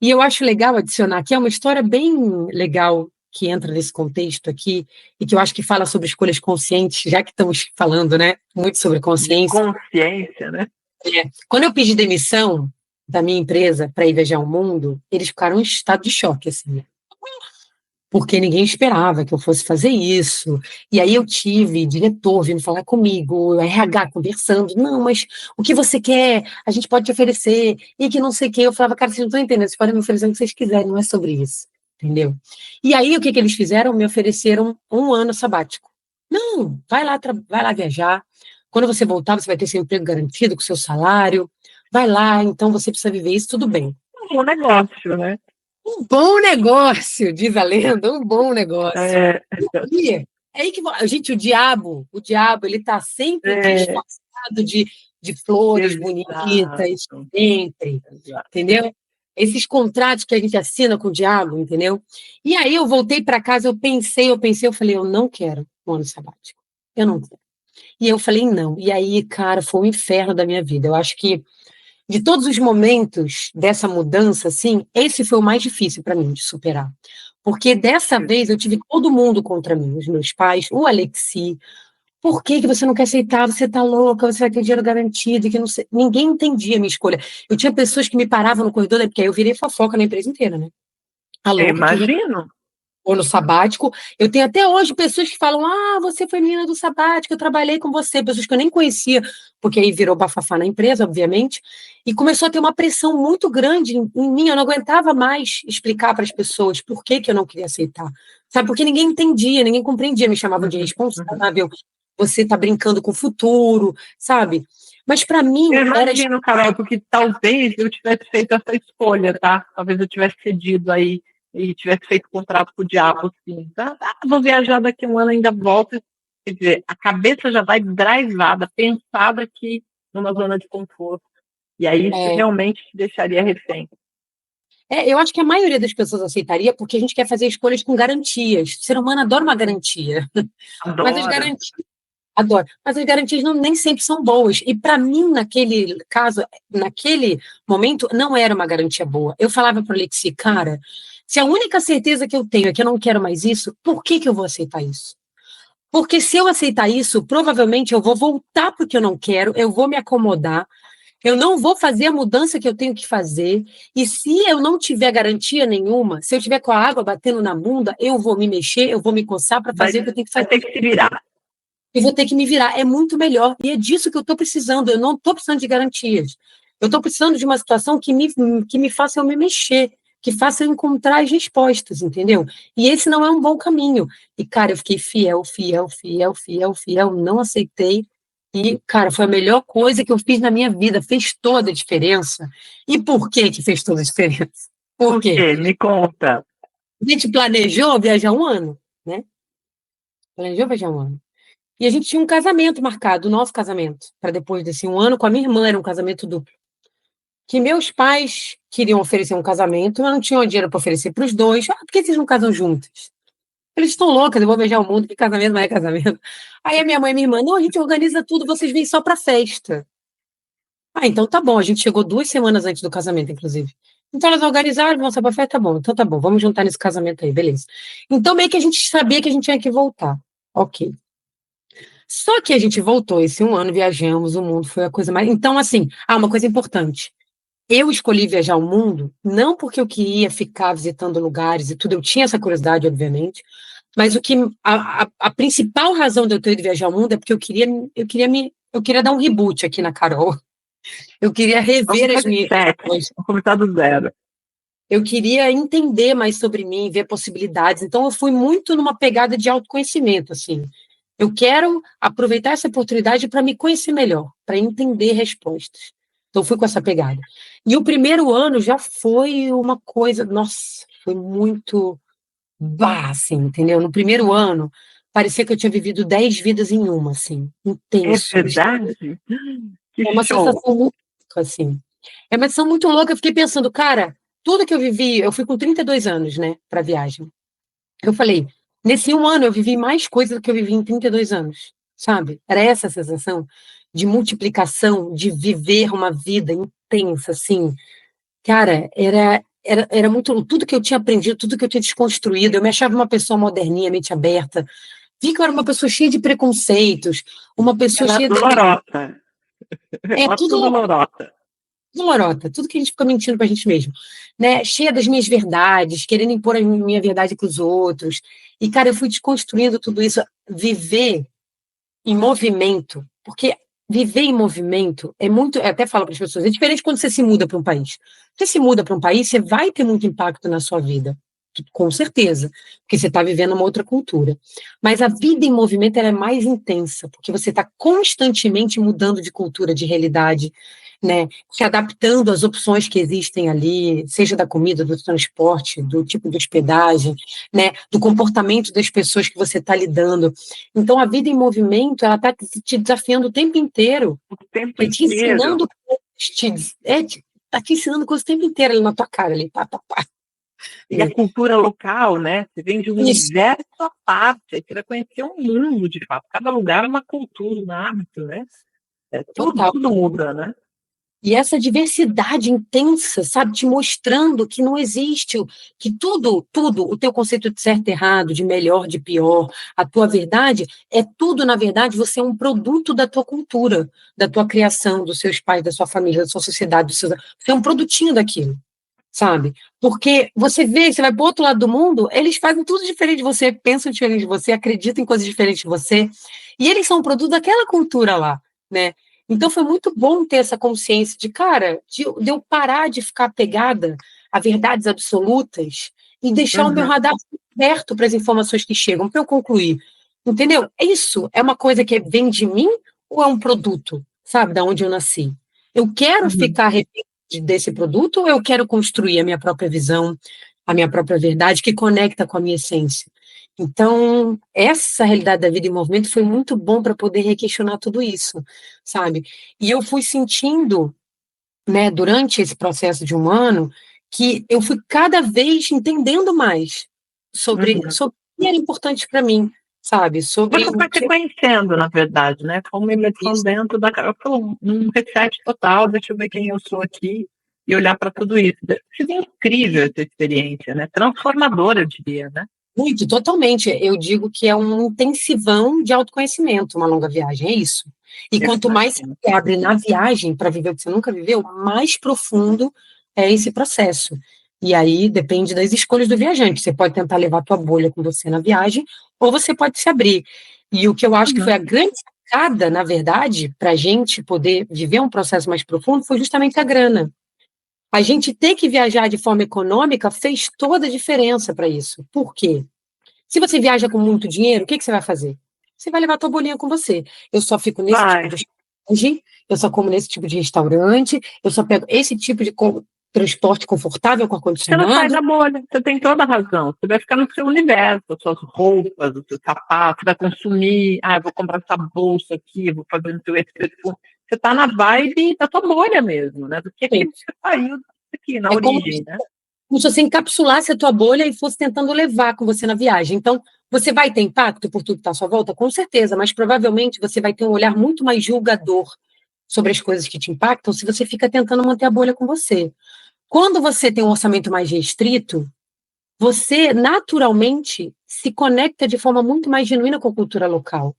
E eu acho legal adicionar aqui, é uma história bem legal que entra nesse contexto aqui, e que eu acho que fala sobre escolhas conscientes, já que estamos falando, né, muito sobre consciência. Consciência, né? Quando eu pedi demissão da minha empresa para ir viajar o mundo, eles ficaram em estado de choque, assim, né? Porque ninguém esperava que eu fosse fazer isso. E aí eu tive diretor vindo falar comigo, RH conversando, não, mas o que você quer, a gente pode te oferecer, e que não sei o quê. Eu falava, cara, vocês não estão entendendo, vocês podem me oferecer o que vocês quiserem, não é sobre isso, entendeu? E aí o que eles fizeram? Me ofereceram um ano sabático. Não, vai lá viajar, quando você voltar você vai ter seu emprego garantido com seu salário, vai lá, então você precisa viver isso, tudo bem. Um bom negócio, né? Um bom negócio, diz a lenda, um bom negócio. E é aí que, gente, o diabo, ele tá sempre disfarçado de flores bonitas, sempre, entendeu? Esses contratos que a gente assina com o diabo, entendeu? E aí eu voltei para casa, eu falei, eu não quero um ano sabático, eu não quero. E eu falei, não. E aí, cara, foi o inferno da minha vida. Eu acho que de todos os momentos dessa mudança, assim, esse foi o mais difícil para mim de superar. Porque dessa vez eu tive todo mundo contra mim, os meus pais, o Alexi. Por que que você não quer aceitar? Você tá louca, você vai ter dinheiro garantido, que não sei. Ninguém entendia a minha escolha. Eu tinha pessoas que me paravam no corredor, porque aí eu virei fofoca na empresa inteira, né? A louca Imagino. ou no sabático. Eu tenho até hoje pessoas que falam: ah, você foi menina do sabático, eu trabalhei com você, pessoas que eu nem conhecia, porque aí virou bafafá na empresa, obviamente, e começou a ter uma pressão muito grande em mim. Eu não aguentava mais explicar para as pessoas por que que eu não queria aceitar. Sabe, porque ninguém entendia, ninguém compreendia, me chamavam de irresponsável, você está brincando com o futuro, sabe? Mas para mim eu imagino, Carol, porque talvez eu tivesse feito essa escolha, tá? Talvez eu tivesse cedido aí e tivesse feito contrato com o diabo, assim, tá? Vou viajar daqui a um ano, ainda volto. Quer dizer, a cabeça já vai drivada, pensada aqui numa zona de conforto. E aí isso realmente te deixaria refém. Eu acho que a maioria das pessoas aceitaria porque a gente quer fazer escolhas com garantias. O ser humano adora uma garantia. Mas as garantias, adoro. Mas as garantias nem sempre são boas. E para mim, naquele caso, naquele momento, não era uma garantia boa. Eu falava para o Alexi, cara, se a única certeza que eu tenho é que eu não quero mais isso, por que que eu vou aceitar isso? Porque se eu aceitar isso, provavelmente eu vou voltar porque eu não quero, eu vou me acomodar, eu não vou fazer a mudança que eu tenho que fazer, e se eu não tiver garantia nenhuma, se eu tiver com a água batendo na bunda, eu vou me mexer, eu vou me coçar para fazer o que eu tenho que fazer. Vai ter que se virar. Eu vou ter que me virar, é muito melhor, e é disso que eu estou precisando, eu não estou precisando de garantias, eu estou precisando de uma situação que me faça eu me mexer, que faça eu encontrar as respostas, entendeu? E esse não é um bom caminho. E, cara, eu fiquei fiel, não aceitei, e, cara, foi a melhor coisa que eu fiz na minha vida, fez toda a diferença. E por que que fez toda a diferença? Por quê? Me conta. A gente planejou viajar um ano, né? Planejou viajar um ano. E a gente tinha um casamento marcado, o nosso casamento, para depois desse um ano com a minha irmã, era um casamento duplo. Que meus pais queriam oferecer um casamento, mas não tinham dinheiro para oferecer para os dois. Ah, por que vocês não casam juntos? Eles estão loucas, eu vou beijar o mundo, que casamento não é casamento. Aí a minha mãe e minha irmã, não, a gente organiza tudo, vocês vêm só para festa. Ah, então tá bom, a gente chegou 2 semanas antes do casamento, inclusive. Então elas organizaram, vão só pra festa, tá bom, então tá bom, vamos juntar nesse casamento aí, beleza. Então meio que a gente sabia que a gente tinha que voltar. Ok. Só que a gente voltou esse um ano, viajamos, o mundo foi a coisa mais. Então, assim, uma coisa importante. Eu escolhi viajar o mundo não porque eu queria ficar visitando lugares e tudo, eu tinha essa curiosidade, obviamente, Mas a principal razão de eu ter ido viajar ao mundo é porque eu queria dar um reboot aqui na Carol. Eu queria rever as minhas Vamos começar do zero. Eu queria entender mais sobre mim, ver possibilidades. Então, eu fui muito numa pegada de autoconhecimento, assim. Eu quero aproveitar essa oportunidade para me conhecer melhor, para entender respostas. Então, fui com essa pegada. E o primeiro ano já foi uma coisa, nossa, foi muito assim, entendeu? No primeiro ano, parecia que eu tinha vivido 10 vidas em uma, assim, intenso. É verdade? Que É uma show! sensação muito, assim. É uma sensação muito louca. Eu fiquei pensando, cara, tudo que eu vivi, eu fui com 32 anos, né, para viagem. Eu falei, nesse um ano eu vivi mais coisas do que eu vivi em 32 anos, sabe? Era essa a sensação de multiplicação, de viver uma vida intensa, assim. Cara, era muito. Tudo que eu tinha aprendido, tudo que eu tinha desconstruído. Eu me achava uma pessoa moderninha, mente aberta. Vi que eu era uma pessoa cheia de preconceitos, uma pessoa Ela é cheia de. lorota. É Ela é tudo tudo lorota. lorota, tudo que a gente fica mentindo pra gente mesmo, né? Cheia das minhas verdades, querendo impor a minha verdade para os outros. E, cara, eu fui desconstruindo tudo isso, viver em movimento, porque viver em movimento é muito, eu até falo para as pessoas, é diferente quando você se muda para um país. Você se muda para um país, você vai ter muito impacto na sua vida, com certeza, porque você está vivendo uma outra cultura. Mas a vida em movimento ela é mais intensa, porque você está constantemente mudando de cultura, de realidade, né, se adaptando às opções que existem ali, seja da comida, do transporte, do tipo de hospedagem, né, do comportamento das pessoas que você está lidando. Então, a vida em movimento, ela está te desafiando o tempo inteiro, O tempo te inteiro. ensinando coisas, tá te ensinando coisas o tempo inteiro ali na tua cara, ali, pá, pá, pá. E a cultura local, né? Você vem de um Isso, universo à parte, você quer conhecer um mundo, de fato. Cada lugar é uma cultura, um hábito, né? total. Tudo muda, né? E essa diversidade intensa, sabe, te mostrando que não existe, que tudo, o teu conceito de certo e errado, de melhor, de pior, a tua verdade, é tudo, na verdade, você é um produto da tua cultura, da tua criação, dos seus pais, da sua família, da sua sociedade, você é um produtinho daquilo, sabe? Porque você vê, você vai para o outro lado do mundo, eles fazem tudo diferente de você, pensam diferente de você, acreditam em coisas diferentes de você, e eles são um produto daquela cultura lá, né? Então foi muito bom ter essa consciência de, cara, de eu parar de ficar apegada a verdades absolutas e deixar o meu Uhum. radar aberto para as informações que chegam, para eu concluir. Entendeu? Isso é uma coisa que vem de mim ou é um produto, sabe, da onde eu nasci? Eu quero Uhum. ficar desse produto ou eu quero construir a minha própria visão, a minha própria verdade que conecta com a minha essência? Então, essa realidade da vida em movimento foi muito bom para poder requestionar tudo isso, sabe? E eu fui sentindo, né, durante esse processo de um ano, que eu fui cada vez entendendo mais Uhum. sobre o que era importante para mim, sabe? Sobre Você o vai se que conhecendo, na verdade, né? Como uma imersão dentro da cara. Num reset total, deixa eu ver quem eu sou aqui e olhar para tudo isso. Isso é incrível essa experiência, né? Transformadora, eu diria, né? muito, totalmente. Eu digo que é um intensivão de autoconhecimento, uma longa viagem, é isso. E Eu quanto mais imagino. você abre na viagem para viver o que você nunca viveu, mais profundo é esse processo. E aí depende das escolhas do viajante. Você pode tentar levar a tua bolha com você na viagem, ou você pode se abrir. E o que eu acho que foi Uhum. a grande sacada, na verdade, para a gente poder viver um processo mais profundo, foi justamente a grana. A gente ter que viajar de forma econômica fez toda a diferença para isso. Por quê? Se você viaja com muito dinheiro, o que que você vai fazer? Você vai levar a tua bolinha com você. Eu só fico nesse tipo Vai. de restaurante, eu só como nesse tipo de restaurante, eu só pego esse tipo de transporte confortável com Você não sai ar-condicionado. da bolha, você tem toda a razão. Você vai ficar no seu universo, as suas roupas, os seus sapatos, você vai consumir. Ah, eu vou comprar essa bolsa aqui, vou fazer no seu perfume. Você está na vibe da sua bolha mesmo, né? Do que você saiu aqui, na É como origem, né? se você encapsulasse a tua bolha e fosse tentando levar com você na viagem. Então, você vai ter impacto por tudo que está à sua volta? Com certeza, mas provavelmente você vai ter um olhar muito mais julgador sobre as coisas que te impactam se você fica tentando manter a bolha com você. Quando você tem um orçamento mais restrito, você naturalmente se conecta de forma muito mais genuína com a cultura local,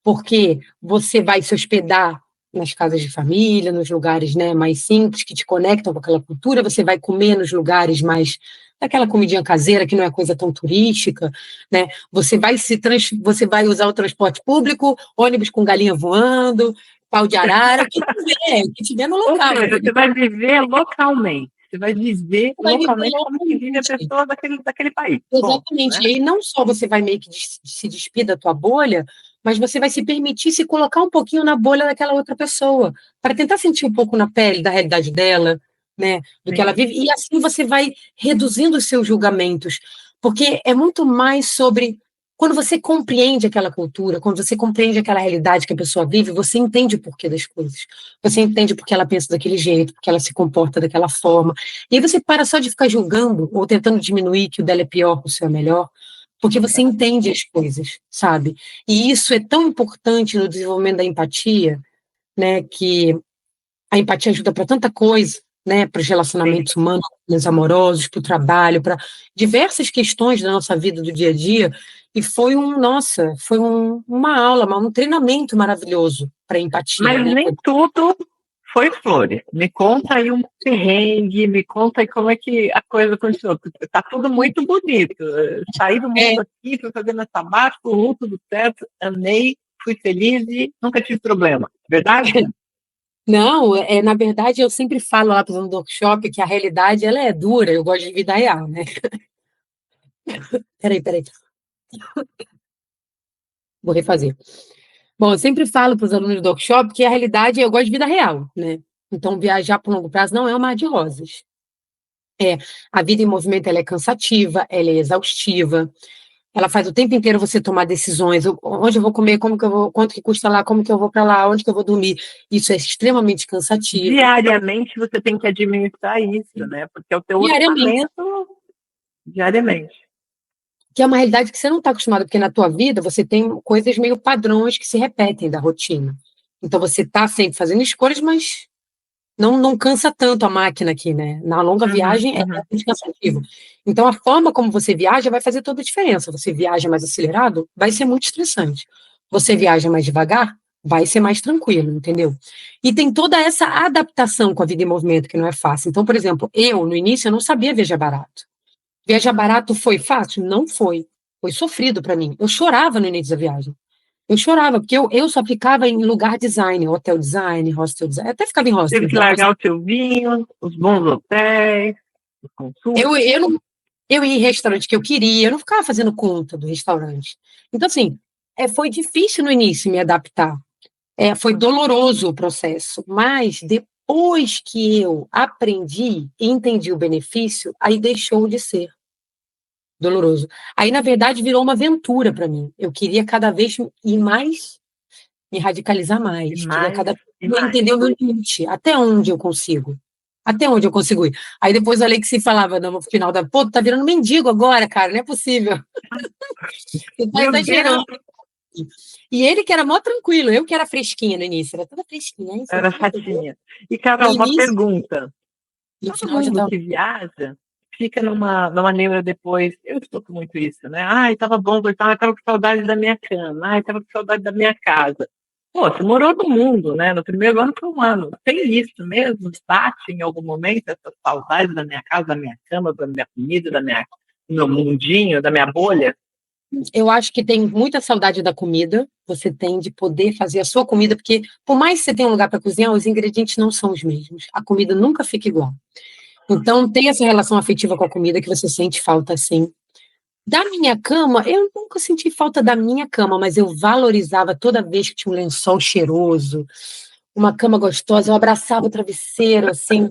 porque você vai se hospedar nas casas de família, nos lugares, né, mais simples que te conectam com aquela cultura, você vai comer nos lugares mais daquela comidinha caseira que não é coisa tão turística, né? Você vai usar o transporte público, ônibus com galinha voando, pau de arara, o que tiver no Ou local. seja, você vai viver localmente. Você vai viver Você vai viver localmente como que vive a localmente. pessoa daquele país. Ponto, Exatamente. né? E aí não só você vai meio que se despir da tua bolha, mas você vai se permitir se colocar um pouquinho na bolha daquela outra pessoa, para tentar sentir um pouco na pele da realidade dela, né, do que ela Sim. vive, e assim você vai reduzindo os seus julgamentos, porque é muito mais sobre quando você compreende aquela cultura, quando você compreende aquela realidade que a pessoa vive, você entende o porquê das coisas. Você entende porque ela pensa daquele jeito, porque ela se comporta daquela forma. E aí você para só de ficar julgando ou tentando diminuir que o dela é pior, que o seu é melhor, porque você entende as coisas, sabe? E isso é tão importante no desenvolvimento da empatia, né? Que a empatia ajuda para tanta coisa, né? Para os Sim. relacionamentos humanos, amorosos, para o trabalho, para diversas questões da nossa vida do dia a dia. E uma aula, um treinamento maravilhoso para empatia, Mas né? nem tudo foi flores. Me conta aí um perrengue, me conta aí como é que a coisa continuou. Está tudo muito bonito. Saí do É, mundo aqui, fui fazendo essa baixa, tudo certo, amei, fui feliz e nunca tive problema. Verdade? não, na verdade, eu sempre falo lá para os do workshop que a realidade ela é dura, eu gosto de vida real, né? Peraí, vou refazer. Bom, eu sempre falo para os alunos do workshop que a realidade eu gosto de vida real, né? Então, viajar por longo prazo não é um mar de rosas. É, a vida em movimento ela é cansativa, ela é exaustiva, ela faz o tempo inteiro você tomar decisões, onde eu vou comer, como que eu vou, quanto que custa lá, como que eu vou para lá, onde que eu vou dormir. Isso é extremamente cansativo. Diariamente você tem que administrar isso, né? Porque é o teu Diariamente, orçamento diariamente. que é uma realidade que você não está acostumado, porque na tua vida você tem coisas meio padrões que se repetem da rotina. Então você está sempre fazendo escolhas, mas não cansa tanto a máquina aqui, né? Na longa viagem é Uhum. muito cansativo. Então a forma como você viaja vai fazer toda a diferença. Você viaja mais acelerado, vai ser muito estressante. Você viaja mais devagar, vai ser mais tranquilo, entendeu? E tem toda essa adaptação com a vida em movimento que não é fácil. Então, por exemplo, no início eu não sabia viajar barato. Viajar barato foi fácil? Não foi. Foi sofrido para mim. Eu chorava no início da viagem. Eu chorava, porque eu só ficava em lugar design, hotel design, hostel design. Até ficava em hostel. Teve que largar o teu vinho, os bons hotéis, os consultos. Eu ia em restaurante que eu queria, eu não ficava fazendo conta do restaurante. Então, assim, foi difícil no início me adaptar. Foi doloroso o processo, mas depois que eu aprendi e entendi o benefício, aí deixou de ser doloroso. Aí, na verdade, virou uma aventura para mim. Eu queria cada vez ir mais, me radicalizar E mais, queria mais, cada e vez mais. entender o meu limite, até onde eu consigo ir. Aí depois a Alexi falava no final pô, tu tá virando mendigo agora, cara, não é possível. Você tá Meu Deus, exagerando. E ele que era mó tranquilo, eu que era fresquinha no início, era toda fresquinha. Aí, era entendeu? chatinha. E, No Carol, uma início, pergunta. no Todo final já mundo tava. que viaja fica numa neura depois. Eu escuto muito isso, né? Ai, tava bom, tava com saudade da minha cama. Ai, tava com saudade da minha casa. Pô, você morou no mundo, né? No primeiro ano foi um ano. Tem isso mesmo? Bate em algum momento essa saudade da minha casa, da minha cama, da minha comida, do meu mundinho, da minha bolha? Eu acho que tem muita saudade da comida, você tem de poder fazer a sua comida, porque por mais que você tenha um lugar para cozinhar, os ingredientes não são os mesmos. A comida nunca fica igual. Então, tem essa relação afetiva com a comida que você sente falta, sim. Da minha cama, eu nunca senti falta da minha cama, mas eu valorizava toda vez que tinha um lençol cheiroso, uma cama gostosa, eu abraçava o travesseiro, assim.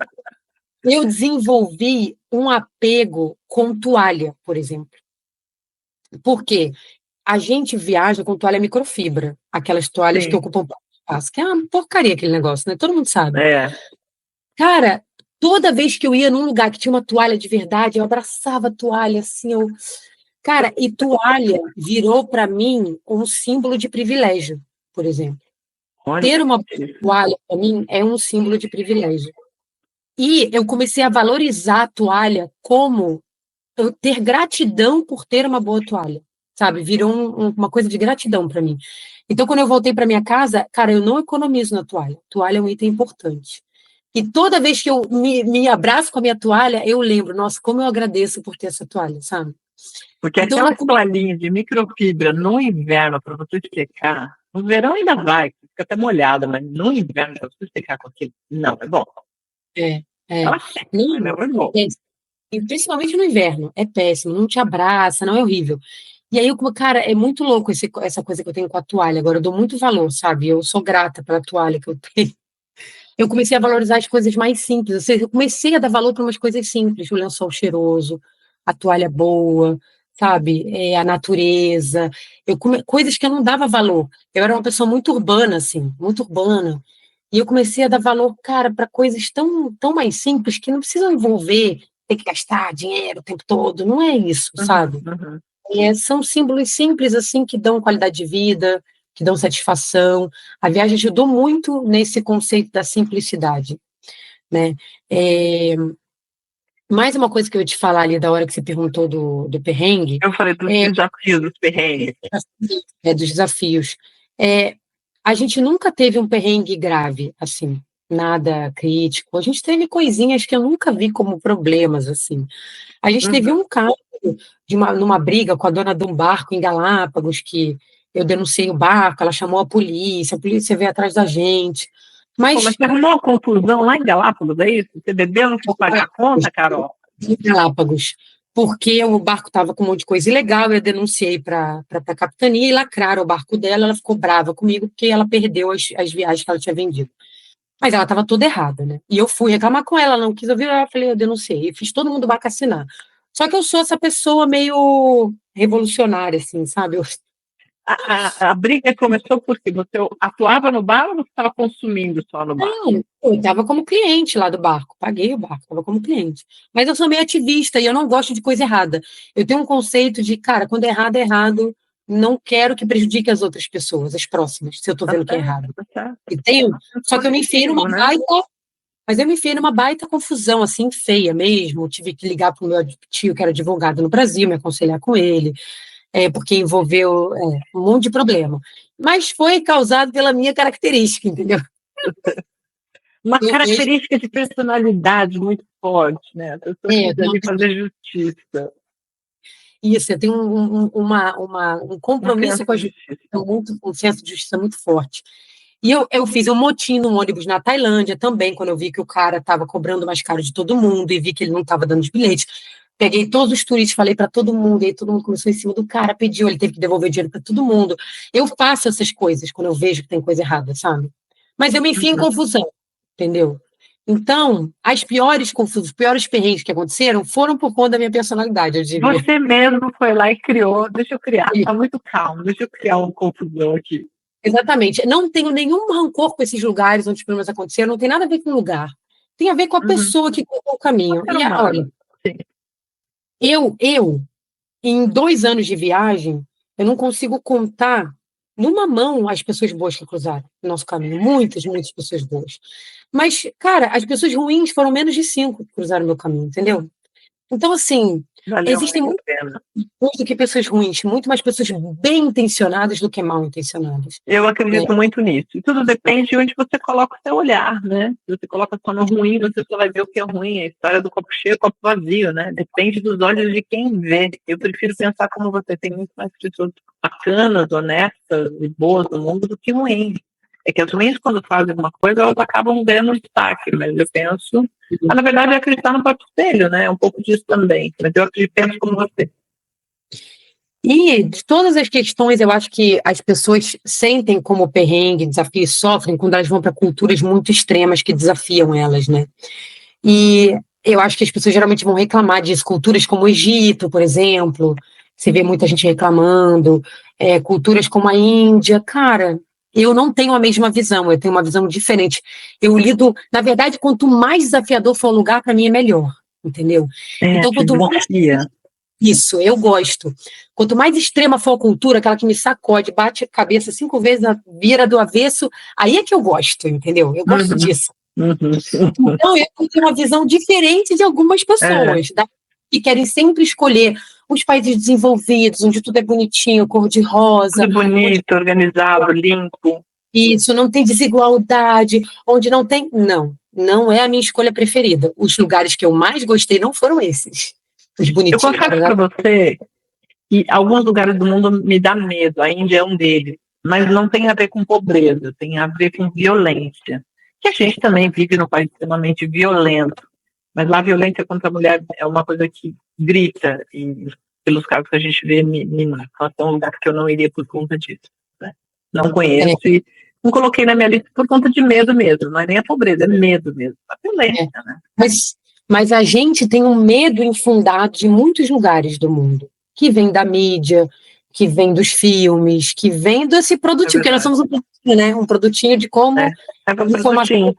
Eu desenvolvi um apego com toalha, por exemplo. Por quê? A gente viaja com toalha microfibra, aquelas toalhas que Sim. ocupam pouco espaço, que é uma porcaria aquele negócio, né? Todo mundo sabe. É. Cara, toda vez que eu ia num lugar que tinha uma toalha de verdade, eu abraçava a toalha, assim, Cara, e toalha virou para mim um símbolo de privilégio, por exemplo. Olha Ter uma isso. toalha para mim é um símbolo de privilégio. E eu comecei a valorizar a toalha como eu ter gratidão por ter uma boa toalha, sabe? Virou uma coisa de gratidão para mim. Então, quando eu voltei para minha casa, cara, eu não economizo na toalha. Toalha é um item importante. E toda vez que eu me abraço com a minha toalha, eu lembro, nossa, como eu agradeço por ter essa toalha, sabe? Porque Então, aquelas toalhinhas de microfibra no inverno para você secar, no verão ainda vai, fica até molhada, mas no inverno para você secar com aquilo, não, é bom. é, Ela seca, mas não é bom. E principalmente no inverno, é péssimo, não te abraça, não é horrível. E aí, cara, é muito louco essa coisa que eu tenho com a toalha. Agora, eu dou muito valor, sabe? Eu sou grata pela toalha que eu tenho. Eu comecei a valorizar as coisas mais simples. Ou seja, eu comecei a dar valor para umas coisas simples, o lençol cheiroso, a toalha boa, sabe? A natureza. Coisas que eu não dava valor. Eu era uma pessoa muito urbana, assim, muito urbana. E eu comecei a dar valor, cara, para coisas tão mais simples que não precisam envolver, ter que gastar dinheiro o tempo todo. Não é isso, sabe? Uhum. São símbolos simples, assim, que dão qualidade de vida, que dão satisfação. A viagem ajudou muito nesse conceito da simplicidade, né? Mais uma coisa que eu ia te falar ali da hora que você perguntou do perrengue. Eu falei dos desafios, dos perrengues. Dos desafios. A gente nunca teve um perrengue grave, assim, nada crítico. A gente teve coisinhas que eu nunca vi como problemas, assim. A gente teve um caso numa briga com a dona de um barco em Galápagos, que eu denunciei o barco, ela chamou a polícia veio atrás da gente. Mas você arrumou uma confusão lá em Galápagos, é isso? Você bebeu, não foi pagar conta, Carol? Em Galápagos, porque o barco estava com um monte de coisa ilegal, eu denunciei para a capitania e lacraram o barco dela, ela ficou brava comigo porque ela perdeu as viagens que ela tinha vendido. Mas ela estava toda errada, né? E eu fui reclamar com ela, não quis ouvir, eu falei, eu denunciei, fiz todo mundo barco assinar. Só que eu sou essa pessoa meio revolucionária, assim, sabe? A briga começou porque você atuava no bar ou você estava consumindo só no bar? Não, eu estava como cliente lá do barco, paguei o barco, estava como cliente. Mas eu sou meio ativista e eu não gosto de coisa errada. Eu tenho um conceito de, cara, quando é errado, não quero que prejudique as outras pessoas, as próximas, se eu estou vendo que é errado. E tenho, só que eu me enfiei numa baita, mas eu me enfiei numa baita confusão, assim, feia mesmo. Tive que ligar para o meu tio, que era advogado no Brasil, me aconselhar com ele, porque envolveu um monte de problema. Mas foi causado pela minha característica, entendeu? Uma característica de personalidade muito forte, né? A pessoa quis ali fazer justiça. Isso, eu tenho um compromisso com a justiça, um senso de justiça muito forte. E eu fiz um motim no ônibus na Tailândia também, quando eu vi que o cara estava cobrando mais caro de todo mundo e vi que ele não estava dando os bilhetes. Peguei todos os turistas, falei para todo mundo, e aí todo mundo começou em cima do cara, pediu, ele teve que devolver dinheiro para todo mundo. Eu faço essas coisas quando eu vejo que tem coisa errada, sabe? Mas eu me enfio em confusão, entendeu? Então, as piores confusões, os piores perrengues que aconteceram foram por conta da minha personalidade, eu diria. Você mesmo foi lá e criou, deixa eu criar, tá muito calmo, deixa eu criar uma confusão aqui. Exatamente. Não tenho nenhum rancor com esses lugares onde os problemas aconteceram, não tem nada a ver com o lugar. Tem a ver com a pessoa que colocou o caminho. E olha, em 2 anos de viagem, eu não consigo contar numa mão as pessoas boas que cruzaram o nosso caminho. Muitas pessoas boas. Mas, cara, as pessoas ruins foram menos de 5 que cruzaram o meu caminho, entendeu? Então, assim, existem muito do que pessoas ruins, muito mais pessoas bem intencionadas do que mal intencionadas. Eu acredito muito nisso. E tudo depende de onde você coloca o seu olhar, né? Se você coloca só no ruim, você só vai ver o que é ruim. A história do copo cheio, copo vazio, né? Depende dos olhos de quem vê. Eu prefiro pensar como você. Tem muito mais pessoas bacanas, honestas e boas no mundo do que ruins. É que as ruins, quando fazem alguma coisa, elas acabam ganhando destaque. Mas eu penso... na verdade, é acreditar no próprio espelho, né? É um pouco disso também. Mas eu penso como você. E de todas as questões, eu acho que as pessoas sentem como perrengue, desafio e sofrem quando elas vão para culturas muito extremas que desafiam elas, né? E eu acho que as pessoas geralmente vão reclamar disso. Culturas como o Egito, por exemplo, você vê muita gente reclamando. Culturas como a Índia, cara, eu não tenho a mesma visão, eu tenho uma visão diferente. Eu lido, na verdade, quanto mais desafiador for o lugar, para mim é melhor, entendeu? Então, quanto mais... Isso, eu gosto. Quanto mais extrema for a cultura, aquela que me sacode, bate a cabeça 5 vezes, vira do avesso, aí é que eu gosto, entendeu? Eu gosto disso. Então, eu tenho uma visão diferente de algumas pessoas, que querem sempre escolher os países desenvolvidos, onde tudo é bonitinho, cor-de-rosa. Tudo bonito, organizado, limpo. Isso, não tem desigualdade, onde não tem... Não, não é a minha escolha preferida. Os lugares que eu mais gostei não foram esses. Os Eu bonitinhos. confesso para você que alguns lugares do mundo me dá medo, a Índia é um deles, mas não tem a ver com pobreza, tem a ver com violência. Que a gente também vive num país extremamente violento, mas lá a violência contra a mulher é uma coisa que grita, e pelos casos que a gente vê, me marca. Então, é um lugar que eu não iria por conta disso. Né? Não conheço e não coloquei na minha lista por conta de medo mesmo, não é nem a pobreza, é medo mesmo, a violência, né? Mas a gente tem um medo infundado de muitos lugares do mundo, que vem da mídia, que vem dos filmes, que vem desse produtinho, porque nós somos um produtinho, né? Um produtinho de como informação.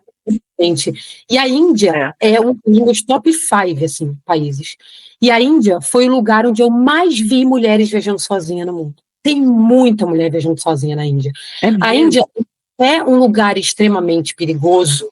E a Índia é um dos top 5 assim, países. E a Índia foi o lugar onde eu mais vi mulheres viajando sozinha no mundo. Tem muita mulher viajando sozinha na Índia. A Índia é um lugar extremamente perigoso.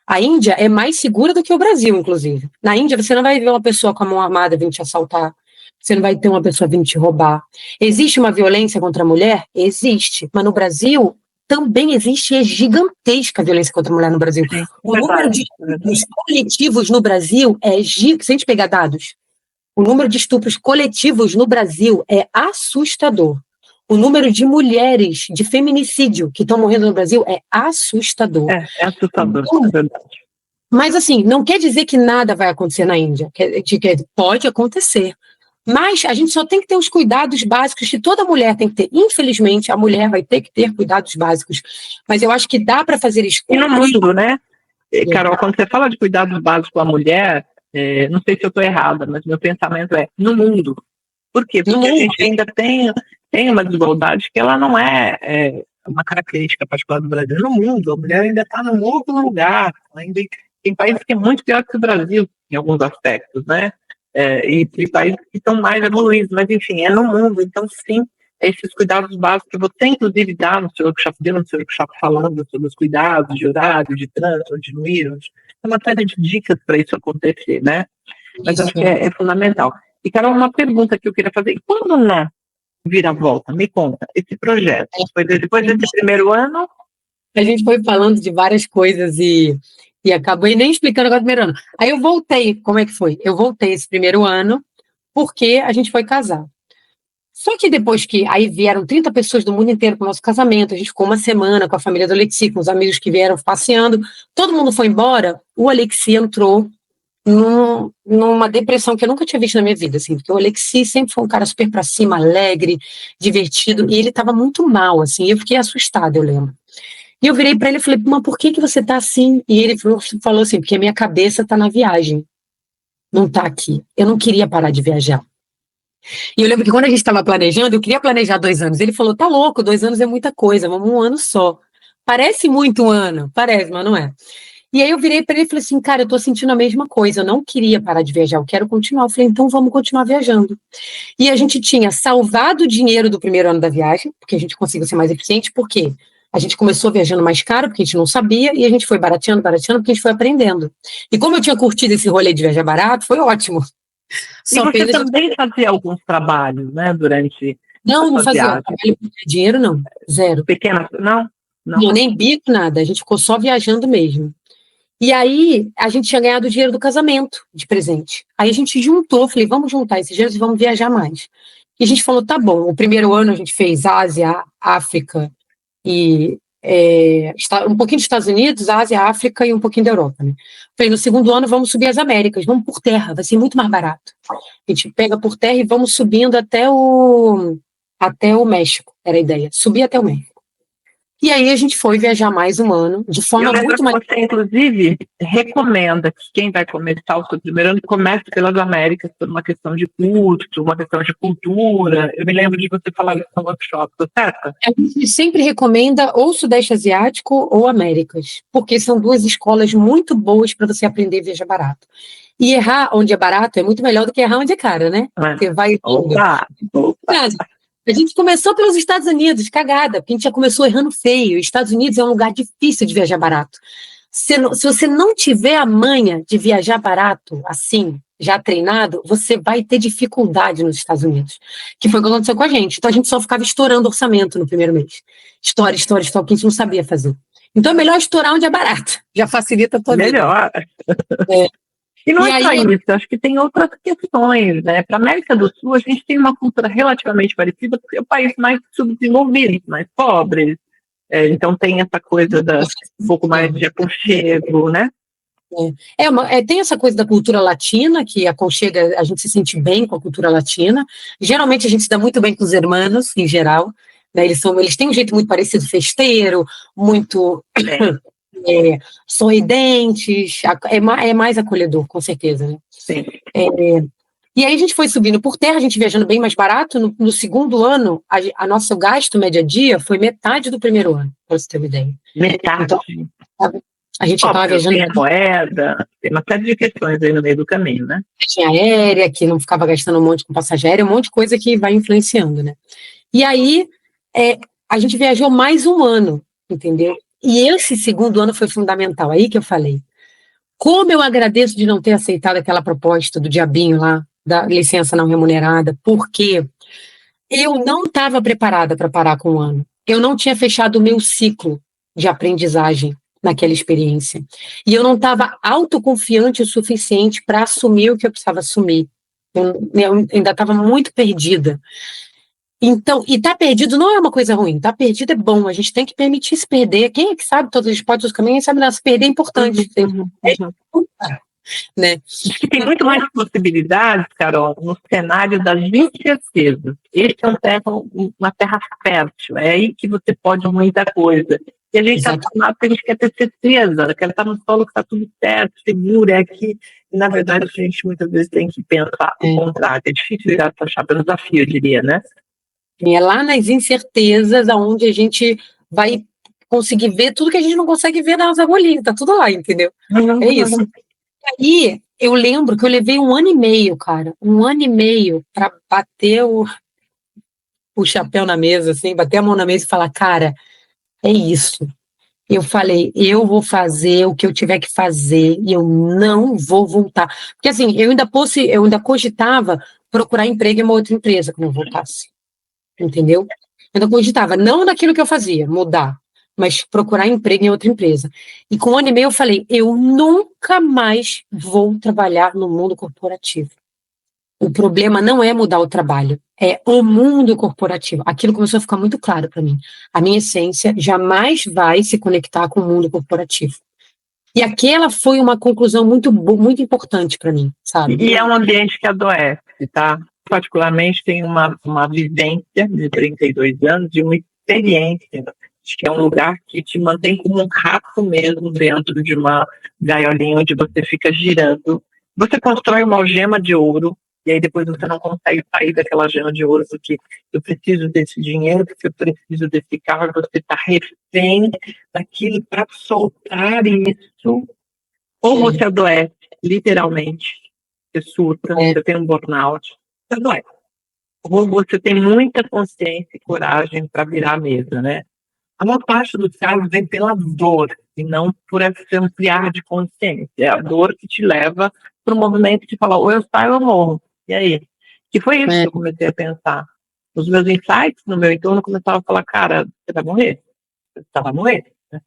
A Índia é mais segura do que o Brasil, inclusive. Na Índia, você não vai ver uma pessoa com a mão armada vindo te assaltar. Você não vai ter uma pessoa vindo te roubar. Existe uma violência contra a mulher? Existe. Mas no Brasil, também existe, é gigantesca a violência contra a mulher no Brasil. O número de estupros coletivos no Brasil é gigantesco. Se a gente pegar dados, o número de estupros coletivos no Brasil é assustador. O número de mulheres de feminicídio que estão morrendo no Brasil é assustador. É assustador, é verdade. Mas, assim, não quer dizer que nada vai acontecer na Índia. Pode acontecer. Mas a gente só tem que ter os cuidados básicos que toda mulher tem que ter. Infelizmente, a mulher vai ter que ter cuidados básicos. Mas eu acho que dá para fazer isso. E no mundo, né? Carol, quando você fala de cuidados básicos com a mulher, não sei se eu estou errada, mas meu pensamento é no mundo. Por quê? Porque a gente ainda tem uma desigualdade que ela não é uma característica particular do Brasil. No mundo, a mulher ainda está num outro lugar. Ainda tem países que é muito pior que o Brasil, em alguns aspectos, né? E tem países que estão mais evoluídos, mas enfim, é no mundo. Então, sim, esses cuidados básicos que você, inclusive, dá no seu workshop, falando sobre os cuidados de horário, de trânsito, de ruídos. É uma série de dicas para isso acontecer, né? Mas acho que é fundamental. E, Carol, uma pergunta que eu queria fazer. E quando na vira-volta, me conta, esse projeto, foi depois desse primeiro ano? A gente foi falando de várias coisas e acabei nem explicando agora o primeiro ano. Aí eu voltei, como é que foi? Eu voltei esse primeiro ano porque a gente foi casar. Só que depois que aí vieram 30 pessoas do mundo inteiro para o nosso casamento, a gente ficou uma semana com a família do Alexi, com os amigos que vieram passeando, todo mundo foi embora, o Alexi entrou numa depressão que eu nunca tinha visto na minha vida, assim, porque o Alexi sempre foi um cara super pra cima, alegre, divertido, e ele tava muito mal, assim, e eu fiquei assustada, eu lembro. E eu virei pra ele e falei, mas por que você tá assim? E ele falou assim, porque a minha cabeça tá na viagem, não tá aqui. Eu não queria parar de viajar. E eu lembro que quando a gente estava planejando, eu queria planejar 2 anos. Ele falou, tá louco, 2 anos é muita coisa, vamos 1 ano só. Parece muito 1 ano, parece, mas não é. E aí eu virei para ele e falei assim, cara, eu tô sentindo a mesma coisa, eu não queria parar de viajar, eu quero continuar. Eu falei, então vamos continuar viajando. E a gente tinha salvado o dinheiro do primeiro ano da viagem, porque a gente conseguiu ser mais eficiente, por quê? A gente começou viajando mais caro, porque a gente não sabia, e a gente foi barateando, porque a gente foi aprendendo. E como eu tinha curtido esse rolê de viajar barato, foi ótimo. E você também fazia alguns trabalhos, né, durante... Não fazia trabalho, dinheiro não, zero. Pequena, não? Não, nem bico, nada, a gente ficou só viajando mesmo. E aí, a gente tinha ganhado o dinheiro do casamento de presente. Aí a gente juntou, falei, vamos juntar esses dinheiros e vamos viajar mais. E a gente falou, tá bom, o primeiro ano a gente fez Ásia, África e um pouquinho dos Estados Unidos, Ásia, África e um pouquinho da Europa, né? Falei, no segundo ano vamos subir as Américas, vamos por terra, vai ser muito mais barato. A gente pega por terra e vamos subindo até o México, era a ideia, subir até o México. E aí a gente foi viajar mais 1 ano, de forma muito mais... Você, inclusive, recomenda que quem vai começar o seu primeiro ano comece pelas Américas por uma questão de curso, uma questão de cultura. Eu me lembro de você falar isso no workshop, certo? A gente sempre recomenda ou Sudeste Asiático ou Américas, porque são 2 escolas muito boas para você aprender a viajar barato. E errar onde é barato é muito melhor do que errar onde é caro, né? Você vai... Opa. A gente começou pelos Estados Unidos, cagada, porque a gente já começou errando feio. Estados Unidos é um lugar difícil de viajar barato. Se você não tiver a manha de viajar barato, assim, já treinado, você vai ter dificuldade nos Estados Unidos. Que foi o que aconteceu com a gente. Então a gente só ficava estourando orçamento no primeiro mês. História, porque a gente não sabia fazer. Então é melhor estourar onde é barato, já facilita a tua vida. Melhor. É. E não E é só aí, isso, acho que tem outras questões, né? Para a América do Sul, a gente tem uma cultura relativamente parecida, porque é o país mais subdesenvolvido, mais pobre. Então tem essa coisa um pouco mais de aconchego, né? tem essa coisa da cultura latina, que aconchega, a gente se sente bem com a cultura latina. Geralmente a gente se dá muito bem com os hermanos, em geral. Né? Eles têm um jeito muito parecido, festeiro, muito sorridentes, é mais acolhedor, com certeza. Né? Sim. E aí a gente foi subindo por terra, a gente viajando bem mais barato. No segundo ano, a nosso gasto média-dia foi metade do primeiro ano, para você ter uma ideia. Metade. Então, a gente já estava viajando. Tem a moeda, tem uma série de questões aí no meio do caminho, né? Tinha aérea, que não ficava gastando um monte com passagem aérea, um monte de coisa que vai influenciando, né? E aí, a gente viajou mais um ano, entendeu? E esse segundo ano foi fundamental. Aí que eu falei, como eu agradeço de não ter aceitado aquela proposta do diabinho lá, da licença não remunerada, porque eu não estava preparada para parar com um ano. Eu não tinha fechado o meu ciclo de aprendizagem naquela experiência. E eu não estava autoconfiante o suficiente para assumir o que eu precisava assumir. Eu ainda estava muito perdida. Então, e tá perdido não é uma coisa ruim, tá perdido é bom, a gente tem que permitir se perder. Quem é que sabe todos os esportes, os caminhos, sabe, se perder é importante. Né? Tem muito mais possibilidades, Carol, no cenário das incertezas. Esse é uma terra fértil, é aí que você pode muita coisa. E a gente está acostumado porque a gente quer ter certeza, quer estar no solo que está tudo certo, seguro, é aqui. E, na verdade, a gente muitas vezes tem que pensar o contrário. É difícil virar essa chave, é um desafio, eu diria, né? É lá nas incertezas aonde a gente vai conseguir ver tudo que a gente não consegue ver nas agulhinhas, tá tudo lá, entendeu? É isso. Aí eu lembro que eu levei 1 ano e meio, cara, 1 ano e meio para bater o chapéu na mesa, assim, bater a mão na mesa e falar, cara, é isso. Eu falei, eu vou fazer o que eu tiver que fazer e eu não vou voltar. Porque assim, eu ainda cogitava procurar emprego em uma outra empresa quando eu voltasse. Entendeu? Eu ainda cogitava, não naquilo que eu fazia, mudar, mas procurar emprego em outra empresa. E com 1 ano e meio eu falei, eu nunca mais vou trabalhar no mundo corporativo. O problema não é mudar o trabalho, é o mundo corporativo. Aquilo começou a ficar muito claro para mim. A minha essência jamais vai se conectar com o mundo corporativo. E aquela foi uma conclusão muito importante para mim, sabe? E é um ambiente que adoece, tá? Particularmente tenho uma vivência de 32 anos, de uma experiência, que é um lugar que te mantém como um rato mesmo dentro de uma gaiolinha onde você fica girando. Você constrói uma algema de ouro, e aí depois você não consegue sair daquela algema de ouro, porque eu preciso desse dinheiro, porque eu preciso desse carro, você está refém daquilo para soltar isso. Ou você adoece, literalmente, você surta, você tem um burnout, você adoece. Ou você tem muita consciência e coragem para virar a mesa, né? A maior parte dos casos vem pela dor, e não por esse ampliar de consciência. É a dor que te leva para o movimento de falar, ou eu saio ou eu morro. E aí? Que foi isso que eu comecei a pensar. Os meus insights no meu entorno começavam a falar, cara, você vai morrer. Você vai morrer. Né?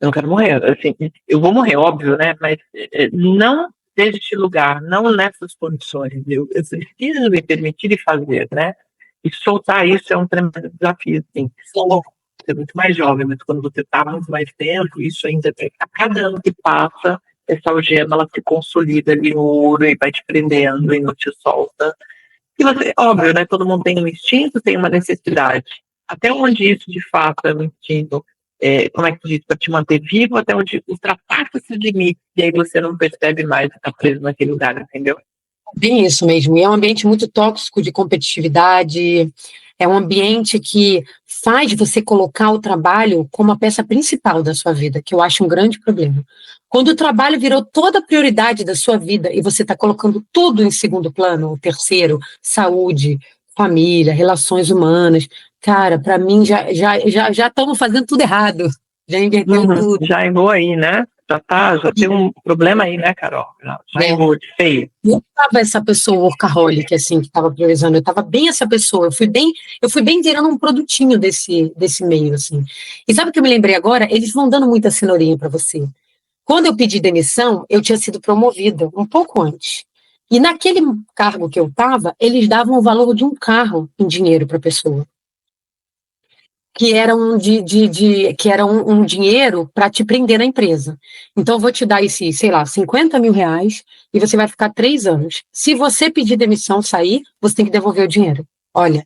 Eu não quero morrer. Assim, eu vou morrer, óbvio, né? Mas não deste lugar, não nessas condições. Eu preciso me permitir fazer, né? E soltar isso é um tremendo desafio, assim. Você é muito mais jovem, mas quando você está muito mais tempo, isso ainda a cada ano que passa, essa algema ela se consolida ali no ouro e vai te prendendo e não te solta. E você, óbvio, né? Todo mundo tem um instinto, tem uma necessidade. Até onde isso de fato é um instinto, como é que diz, para te manter vivo, até onde ultrapassa esse limite, e aí você não percebe mais que está preso naquele lugar, entendeu? Bem isso mesmo, e é um ambiente muito tóxico de competitividade, é um ambiente que faz você colocar o trabalho como a peça principal da sua vida, que eu acho um grande problema. Quando o trabalho virou toda a prioridade da sua vida e você está colocando tudo em segundo plano, o terceiro, saúde, família, relações humanas, cara, para mim já estamos fazendo tudo errado, já inverteu tudo. Já errou aí, né? Já tem um problema aí, né, Carol? Já errou de feio. Eu tava essa pessoa workaholic, assim, que tava priorizando, eu tava bem essa pessoa, eu fui bem virando um produtinho desse meio, assim. E sabe o que eu me lembrei agora? Eles vão dando muita cenourinha para você. Quando eu pedi demissão, eu tinha sido promovida um pouco antes. E naquele cargo que eu estava, eles davam o valor de um carro em dinheiro para a pessoa. Que era um dinheiro para te prender na empresa. Então, eu vou te dar esse, sei lá, 50 mil reais e você vai ficar 3 anos. Se você pedir demissão, sair, você tem que devolver o dinheiro. Olha,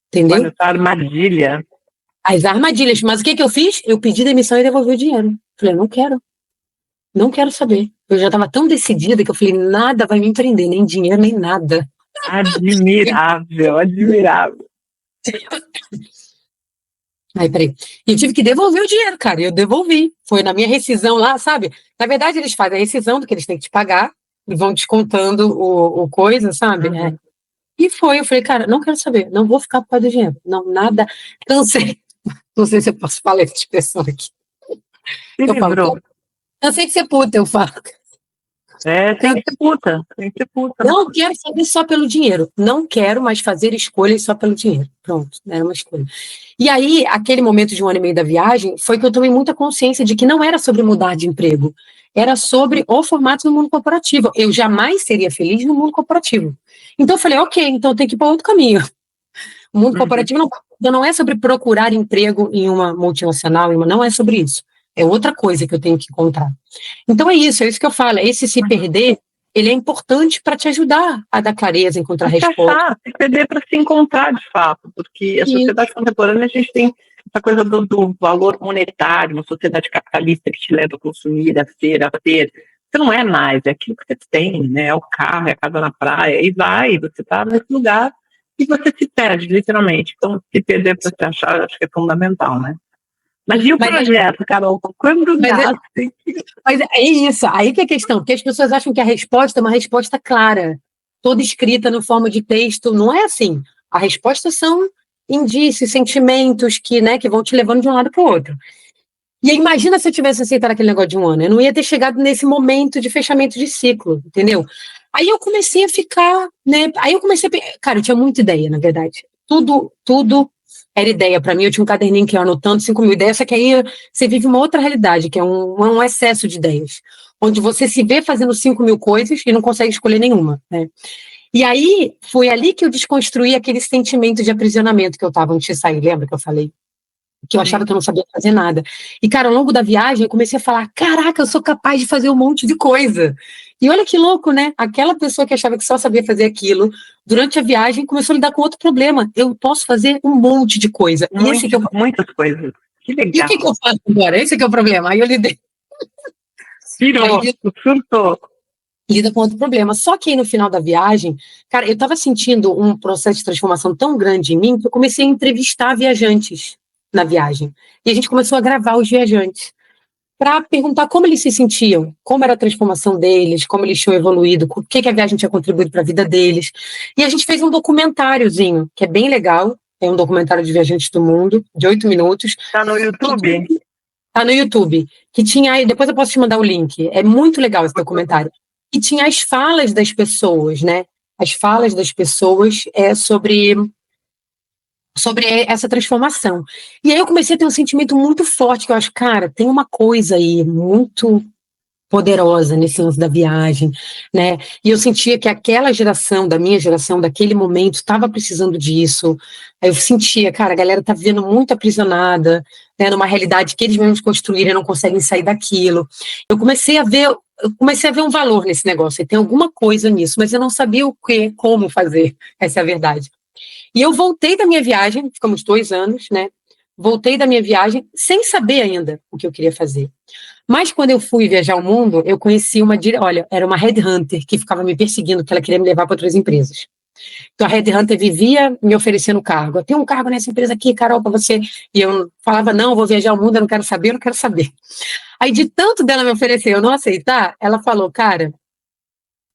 entendeu? Olha essa armadilha. As armadilhas. Mas o que eu fiz? Eu pedi demissão e devolvi o dinheiro. Falei, não quero saber. Eu já estava tão decidida que eu falei, nada vai me prender, nem dinheiro, nem nada. Admirável. Aí, peraí. E eu tive que devolver o dinheiro, cara. E eu devolvi. Foi na minha rescisão lá, sabe? Na verdade, eles fazem a rescisão do que eles têm que te pagar e vão descontando o coisa, sabe? Uhum. E foi. Eu falei, cara, não quero saber. Não vou ficar por causa do dinheiro. Não, nada. Cansei. Não sei se eu posso falar essa expressão aqui. Se livrou. Cansei de ser puta, eu falo. Tem que ser puta. Não quero fazer só pelo dinheiro. Não quero mais fazer escolhas só pelo dinheiro. Pronto, era uma escolha. E aí, aquele momento de 1 ano e meio da viagem, foi que eu tomei muita consciência de que não era sobre mudar de emprego. Era sobre o formato no mundo corporativo. Eu jamais seria feliz no mundo corporativo. Então eu falei, ok, então eu tenho que ir para outro caminho. O mundo corporativo não é sobre procurar emprego em uma multinacional, não é sobre isso. É outra coisa que eu tenho que encontrar. Então é isso que eu falo. Esse se perder, ele é importante para te ajudar a dar clareza, encontrar resposta. Se perder para se encontrar de fato, porque a sociedade contemporânea, a gente tem essa coisa do valor monetário, uma sociedade capitalista que te leva a consumir, a ter. Você não é mais, é aquilo que você tem, né? É o carro, é a casa na praia, e você está nesse lugar e você se perde, literalmente. Então, se perder para se achar, acho que é fundamental, né? Mas e o projeto, Carol? Quando Mas é isso, aí que é a questão, porque as pessoas acham que a resposta é uma resposta clara, toda escrita no forma de texto, não é assim. A resposta são indícios, sentimentos que vão te levando de um lado para o outro. E aí, imagina se eu tivesse aceitado aquele negócio de 1 ano, eu não ia ter chegado nesse momento de fechamento de ciclo, entendeu? Aí eu comecei a ficar, cara, eu tinha muita ideia, na verdade. Tudo era ideia para mim, eu tinha um caderninho que eu anotando 5 mil ideias, só que aí você vive uma outra realidade, que é um excesso de ideias, onde você se vê fazendo 5 mil coisas e não consegue escolher nenhuma, né? E aí, foi ali que eu desconstruí aquele sentimento de aprisionamento que eu estava antes de sair, lembra que eu falei? Que eu achava que eu não sabia fazer nada. E, cara, ao longo da viagem, eu comecei a falar, caraca, eu sou capaz de fazer um monte de coisa. E olha que louco, né? Aquela pessoa que achava que só sabia fazer aquilo, durante a viagem, começou a lidar com outro problema. Eu posso fazer um monte de coisa. Muitas coisas. Que legal. E o que eu faço agora? Esse que é o problema. Aí eu lidei. Surtou. Lida com outro problema. Só que aí no final da viagem, cara, eu tava sentindo um processo de transformação tão grande em mim que eu comecei a entrevistar viajantes na viagem. E a gente começou a gravar os viajantes para perguntar como eles se sentiam, como era a transformação deles, como eles tinham evoluído, o que a viagem tinha contribuído para a vida deles. E a gente fez um documentáriozinho, que é bem legal, é um documentário de viajantes do mundo, de 8 minutos. Está no YouTube. Tá no YouTube, que tinha, depois eu posso te mandar o link, é muito legal esse documentário. E tinha as falas das pessoas, né? As falas das pessoas sobre essa transformação. E aí eu comecei a ter um sentimento muito forte, que eu acho, cara, tem uma coisa aí muito poderosa nesse lance da viagem, né? E eu sentia que aquela geração, da minha geração, daquele momento, estava precisando disso. Aí eu sentia, cara, a galera tá vivendo muito aprisionada, né, numa realidade que eles mesmos construíram e não conseguem sair daquilo. Eu comecei a ver um valor nesse negócio, e tem alguma coisa nisso, mas eu não sabia como fazer, essa é a verdade. E eu voltei da minha viagem, ficamos 2 anos, né? Voltei da minha viagem sem saber ainda o que eu queria fazer. Mas quando eu fui viajar o mundo, eu conheci era uma headhunter que ficava me perseguindo, que ela queria me levar para outras empresas. Então a headhunter vivia me oferecendo cargo. Tem um cargo nessa empresa aqui, Carol, para você. E eu falava, não, vou viajar o mundo, eu não quero saber. Aí de tanto dela me oferecer eu não aceitar, ela falou, cara,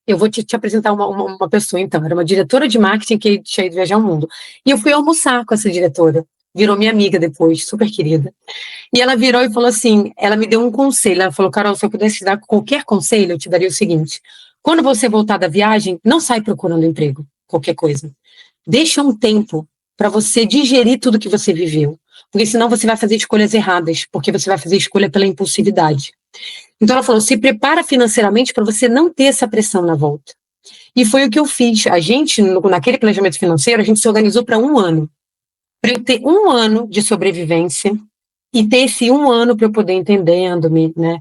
eu vou te apresentar uma pessoa, então. Era uma diretora de marketing que tinha ido viajar o mundo. E eu fui almoçar com essa diretora. virou minha amiga depois, super querida. E ela virou e falou assim, ela me deu um conselho, ela falou, Carol, se eu pudesse te dar qualquer conselho, eu te daria o seguinte, quando você voltar da viagem, não sai procurando emprego, qualquer coisa. Deixa um tempo para você digerir tudo que você viveu, porque senão você vai fazer escolhas erradas, porque você vai fazer escolha pela impulsividade. Então ela falou, se prepara financeiramente para você não ter essa pressão na volta. E foi o que eu fiz. A gente, naquele planejamento financeiro, a gente se organizou para 1 ano. Para eu ter 1 ano de sobrevivência e ter esse 1 ano para eu poder entendendo-me, né?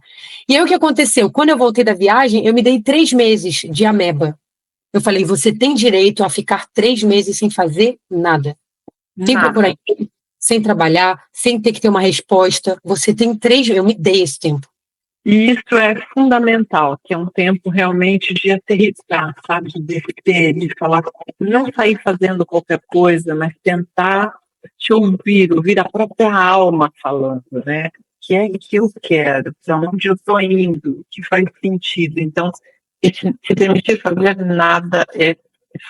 E aí o que aconteceu? Quando eu voltei da viagem, eu me dei 3 meses de ameba. Eu falei, você tem direito a ficar 3 meses sem fazer nada. Sem procurar emprego, sem trabalhar, sem ter que ter uma resposta. Você tem 3 meses. Eu me dei esse tempo. E isso é fundamental, que é um tempo realmente de aterrissar, sabe? De falar, não sair fazendo qualquer coisa, mas tentar te ouvir a própria alma falando, né? O que é que eu quero? Para onde eu estou indo? O que faz sentido? Então, se permitir fazer nada é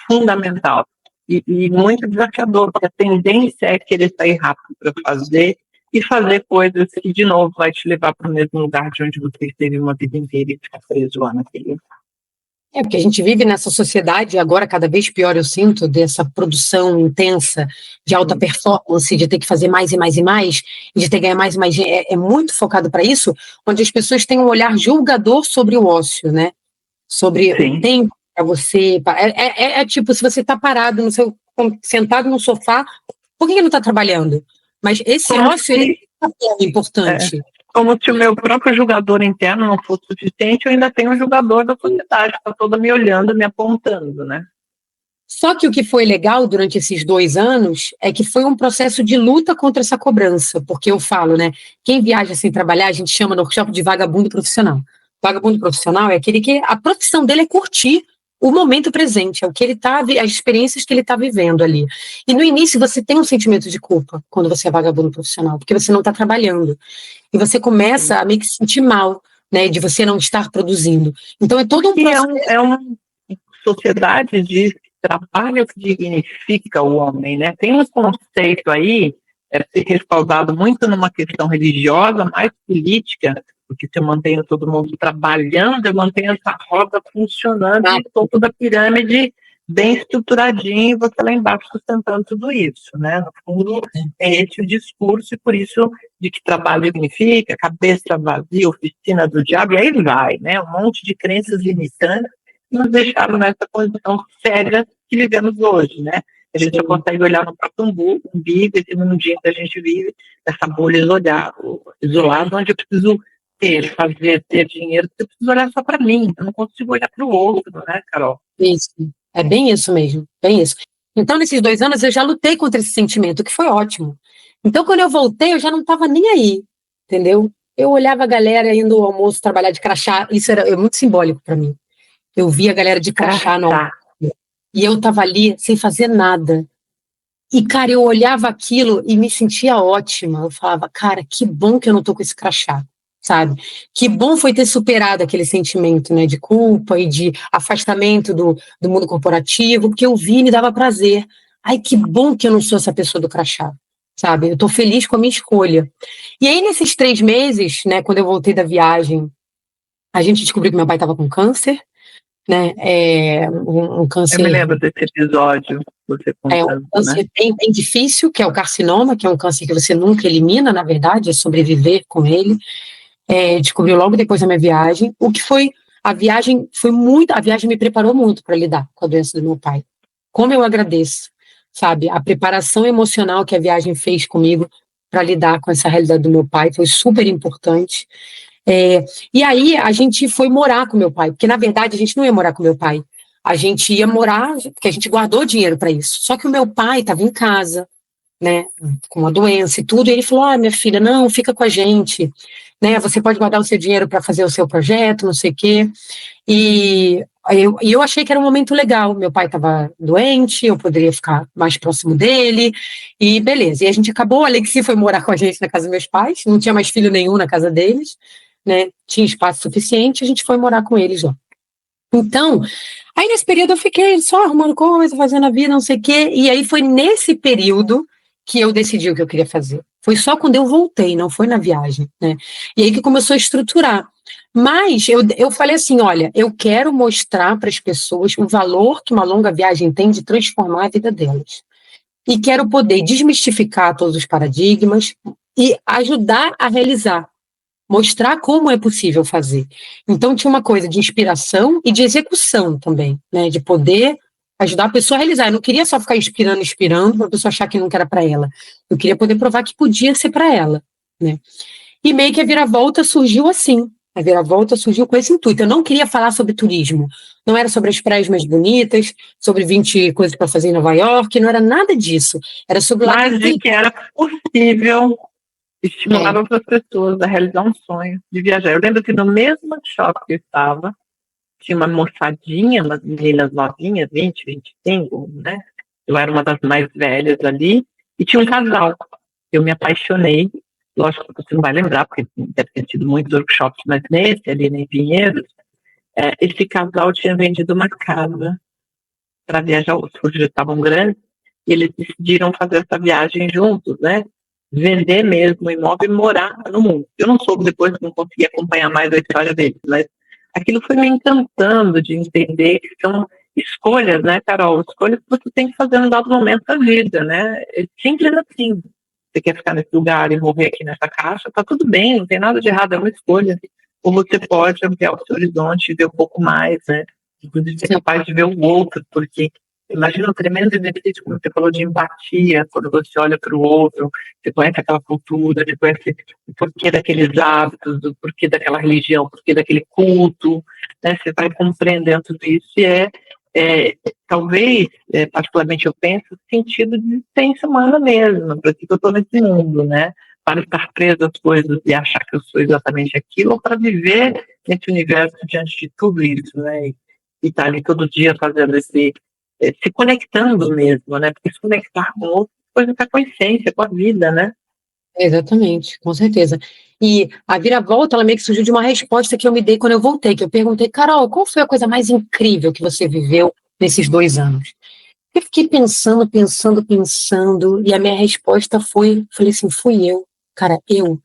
fundamental. E muito desafiador, porque a tendência é querer sair rápido para fazer e fazer coisas que, de novo, vai te levar para o mesmo lugar de onde você esteve uma vida inteira e ficar preso lá naquele lugar. Porque a gente vive nessa sociedade, agora cada vez pior eu sinto, dessa produção intensa de alta performance, de ter que fazer mais e mais e mais, e de ter que ganhar mais e mais. É muito focado para isso, onde as pessoas têm um olhar julgador sobre o ócio, né? Sobre o tempo para você. É tipo, se você está parado, sentado no sofá, por que não está trabalhando? Mas esse ócio é importante. Como se o meu próprio julgador interno não fosse suficiente, eu ainda tenho um julgador da sociedade que está toda me olhando, me apontando, né? Só que o que foi legal durante esses 2 anos é que foi um processo de luta contra essa cobrança, porque eu falo, né? Quem viaja sem trabalhar, a gente chama no workshop de vagabundo profissional. Vagabundo profissional é aquele que a profissão dele é curtir o momento presente, é o que ele tá, as experiências que ele está vivendo ali. E no início você tem um sentimento de culpa quando você é vagabundo profissional, porque você não está trabalhando. E você começa a meio que se sentir mal, né, de você não estar produzindo. Então é todo um processo. É uma sociedade de trabalho que dignifica o homem, né? Tem um conceito aí, respaldado muito numa questão religiosa, mais política, porque se eu mantenho todo mundo trabalhando, eu mantenho essa roda funcionando no topo da pirâmide, bem estruturadinho, e você lá embaixo sustentando tudo isso, né? No fundo, é esse o discurso, e por isso de que trabalho significa, cabeça vazia, oficina do diabo, e aí vai, né? Um monte de crenças limitantes que nos deixaram nessa condição séria que vivemos hoje, né? A gente só consegue olhar no próprio umbigo, esse mundinho que a gente vive, essa bolha isolada, onde eu preciso ter dinheiro, eu preciso olhar só para mim, eu não consigo olhar para o outro, né, Carol? Isso, é bem isso mesmo, bem isso. Então, nesses 2 anos, eu já lutei contra esse sentimento, que foi ótimo. Então, quando eu voltei, eu já não estava nem aí, entendeu? Eu olhava a galera indo ao almoço, trabalhar de crachá, isso era muito simbólico para mim. Eu via a galera de crachá no almoço, e eu estava ali sem fazer nada. E, cara, eu olhava aquilo e me sentia ótima. Eu falava, cara, que bom que eu não tô com esse crachá, sabe? Que bom foi ter superado aquele sentimento, né, de culpa e de afastamento do mundo corporativo, porque eu vi e me dava prazer. Ai, que bom que eu não sou essa pessoa do crachá, sabe? Eu tô feliz com a minha escolha. E aí, nesses 3 meses, né, quando eu voltei da viagem, a gente descobriu que meu pai estava com câncer, né? Um câncer. Eu me lembro desse episódio, você contando, um câncer bem difícil, que é o carcinoma, que é um câncer que você nunca elimina, na verdade, é sobreviver com ele. Descobriu logo depois da minha viagem. A viagem me preparou muito para lidar com a doença do meu pai. Como eu agradeço, sabe? A preparação emocional que a viagem fez comigo para lidar com essa realidade do meu pai foi super importante. E aí a gente foi morar com meu pai, porque na verdade a gente não ia morar com meu pai, a gente ia morar, porque a gente guardou dinheiro para isso, só que o meu pai estava em casa, né, com uma doença e tudo, e ele falou, minha filha, não, fica com a gente, né, você pode guardar o seu dinheiro para fazer o seu projeto, não sei o quê, e eu achei que era um momento legal, meu pai estava doente, eu poderia ficar mais próximo dele, e beleza, e a gente acabou, a Alexi foi morar com a gente na casa dos meus pais, não tinha mais filho nenhum na casa deles, né, tinha espaço suficiente, a gente foi morar com eles lá. Então, aí nesse período eu fiquei só arrumando coisa, fazendo a vida, não sei o quê, e aí foi nesse período que eu decidi o que eu queria fazer. Foi só quando eu voltei, não foi na viagem, né? E aí que começou a estruturar. Mas eu falei assim, olha, eu quero mostrar para as pessoas o valor que uma longa viagem tem de transformar a vida delas. E quero poder desmistificar todos os paradigmas e ajudar a realizar, mostrar como é possível fazer. Então tinha uma coisa de inspiração e de execução também, né? De poder ajudar a pessoa a realizar. Eu não queria só ficar inspirando para a pessoa achar que nunca era para ela. Eu queria poder provar que podia ser para ela, né? E meio que a viravolta surgiu assim. A viravolta surgiu com esse intuito. Eu não queria falar sobre turismo. Não era sobre as praias mais bonitas, sobre 20 coisas para fazer em Nova York, não era nada disso. Era sobre o lado Mas de que era possível estimular outras pessoas a realizar um sonho de viajar. Eu lembro que no mesmo shopping que eu estava, tinha uma moçadinha, umas meninas novinhas, 20, 25, né? Eu era uma das mais velhas ali, e tinha um casal. Eu me apaixonei, lógico que você não vai lembrar, porque deve ter tido muitos workshops, mas nesse, ali em Pinheiros, esse casal tinha vendido uma casa para viajar, os filhos já estavam grandes, e eles decidiram fazer essa viagem juntos, né? Vender mesmo o imóvel e morar no mundo. Eu não soube depois, não consegui acompanhar mais a história deles, mas aquilo foi me encantando de entender que são escolhas, né, Carol? Escolhas que você tem que fazer no dado momento da vida, né? É simples assim. Você quer ficar nesse lugar e morrer aqui nessa caixa, tá tudo bem, não tem nada de errado, é uma escolha. Ou você pode ampliar o seu horizonte e ver um pouco mais, né? Inclusive ser capaz de ver o outro, porque imagina o tremendo exercício, como você falou, de empatia, quando você olha para o outro, você conhece aquela cultura, você conhece o porquê daqueles hábitos, o porquê daquela religião, o porquê daquele culto, né? Você vai compreendendo tudo isso e talvez, particularmente eu penso, sentido de existência humana mesmo, para que eu estou nesse mundo, né? Para estar preso às coisas e achar que eu sou exatamente aquilo, ou para viver nesse universo diante de tudo isso, né? E estar ali todo dia fazendo se conectando mesmo, né? Porque se conectar com outro, coisa está com a essência, com a vida, né? Exatamente, com certeza. E a viravolta, ela meio que surgiu de uma resposta que eu me dei quando eu voltei, que eu perguntei, Carol, qual foi a coisa mais incrível que você viveu nesses 2 anos? Eu fiquei pensando, e a minha resposta foi, falei assim, fui eu, cara, eu.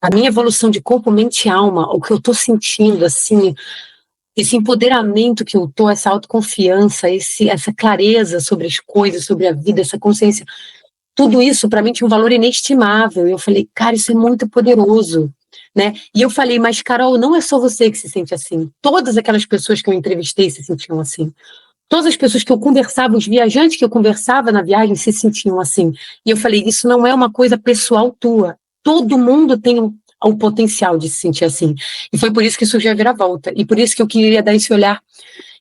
A minha evolução de corpo, mente e alma, o que eu tô sentindo, assim, esse empoderamento que eu tô, essa autoconfiança, essa clareza sobre as coisas, sobre a vida, essa consciência, tudo isso para mim tinha um valor inestimável. E eu falei, cara, isso é muito poderoso, né? E eu falei, mas Carol, não é só você que se sente assim. Todas aquelas pessoas que eu entrevistei se sentiam assim. Todas as pessoas que eu conversava, os viajantes que eu conversava na viagem se sentiam assim. E eu falei, isso não é uma coisa pessoal tua. Todo mundo tem o potencial de se sentir assim. E foi por isso que surgiu a viravolta. E por isso que eu queria dar esse olhar.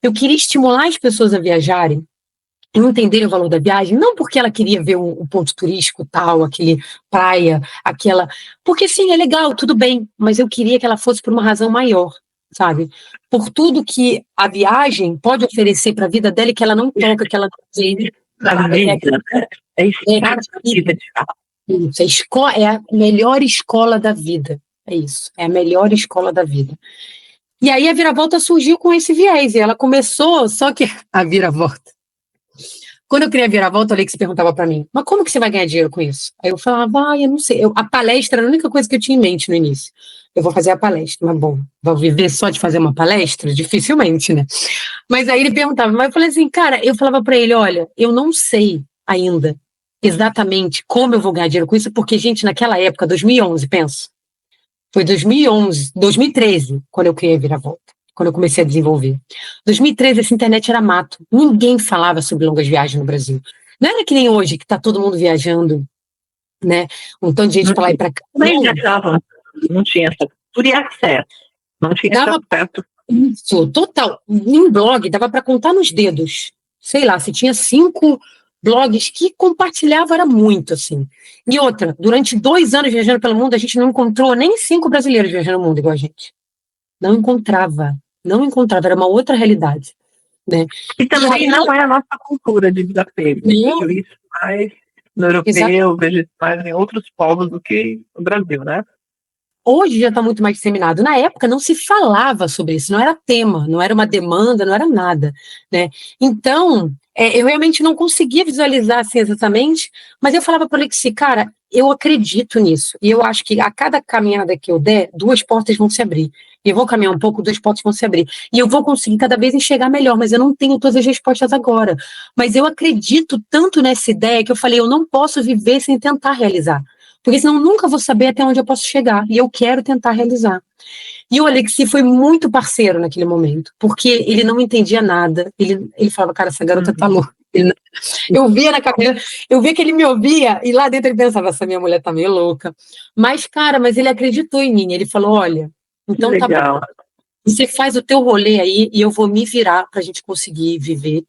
Eu queria estimular as pessoas a viajarem, entenderem o valor da viagem, não porque ela queria ver um ponto turístico tal, aquele praia, aquela. Porque sim, é legal, tudo bem, mas eu queria que ela fosse por uma razão maior, sabe? Por tudo que a viagem pode oferecer para a vida dela e que ela não toca, que ela não vê. A vida, é estar na vida, de fato. Isso, é a melhor escola da vida. É isso, é a melhor escola da vida. E aí a viravolta surgiu com esse viés, e ela começou, só que a viravolta. Quando eu queria virar a volta, o Alex perguntava para mim, mas como que você vai ganhar dinheiro com isso? Aí eu falava, eu não sei. A palestra era a única coisa que eu tinha em mente no início. Eu vou fazer a palestra, mas bom, vou viver só de fazer uma palestra? Dificilmente, né? Mas aí ele perguntava, mas eu falei assim, cara, eu falava para ele, olha, eu não sei ainda exatamente como eu vou ganhar dinheiro com isso, porque, gente, naquela época, 2011, penso, foi 2011, 2013, quando eu criei a Viravolta, quando eu comecei a desenvolver. 2013, essa internet era mato. Ninguém falava sobre longas viagens no Brasil. Não era que nem hoje, que tá todo mundo viajando, né? Um tanto de gente para lá e para cá. Nem viajavam, não tinha essa cultura e acesso. Não tinha Dava acesso. isso, total. Em blog, dava para contar nos dedos. Sei lá, se tinha 5 blogs que compartilhavam, era muito, assim. E outra, durante 2 anos viajando pelo mundo, a gente não encontrou nem 5 brasileiros viajando no mundo igual a gente. Não encontrava, era uma outra realidade, né? E também não é a nossa cultura de desapego. Eu vejo isso mais no europeu, vejo isso mais em outros povos do que no Brasil, né? Hoje já está muito mais disseminado. Na época não se falava sobre isso, não era tema, não era uma demanda, não era nada, né? Então, eu realmente não conseguia visualizar assim exatamente, mas eu falava para o Alexi, cara, eu acredito nisso, e eu acho que a cada caminhada que eu der, 2 portas vão se abrir. E eu vou caminhar um pouco, 2 portas vão se abrir. E eu vou conseguir cada vez enxergar melhor, mas eu não tenho todas as respostas agora. Mas eu acredito tanto nessa ideia que eu falei, eu não posso viver sem tentar realizar. Porque senão eu nunca vou saber até onde eu posso chegar. E eu quero tentar realizar. E o Alexi foi muito parceiro naquele momento, porque ele não entendia nada. Ele falava, cara, essa garota tá louca. Eu via na cabeça, eu via que ele me ouvia, e lá dentro ele pensava, essa minha mulher tá meio louca. Mas, cara, ele acreditou em mim. Ele falou, olha, Que então tá bom. legal. Você faz o teu rolê aí e eu vou me virar pra gente conseguir viver.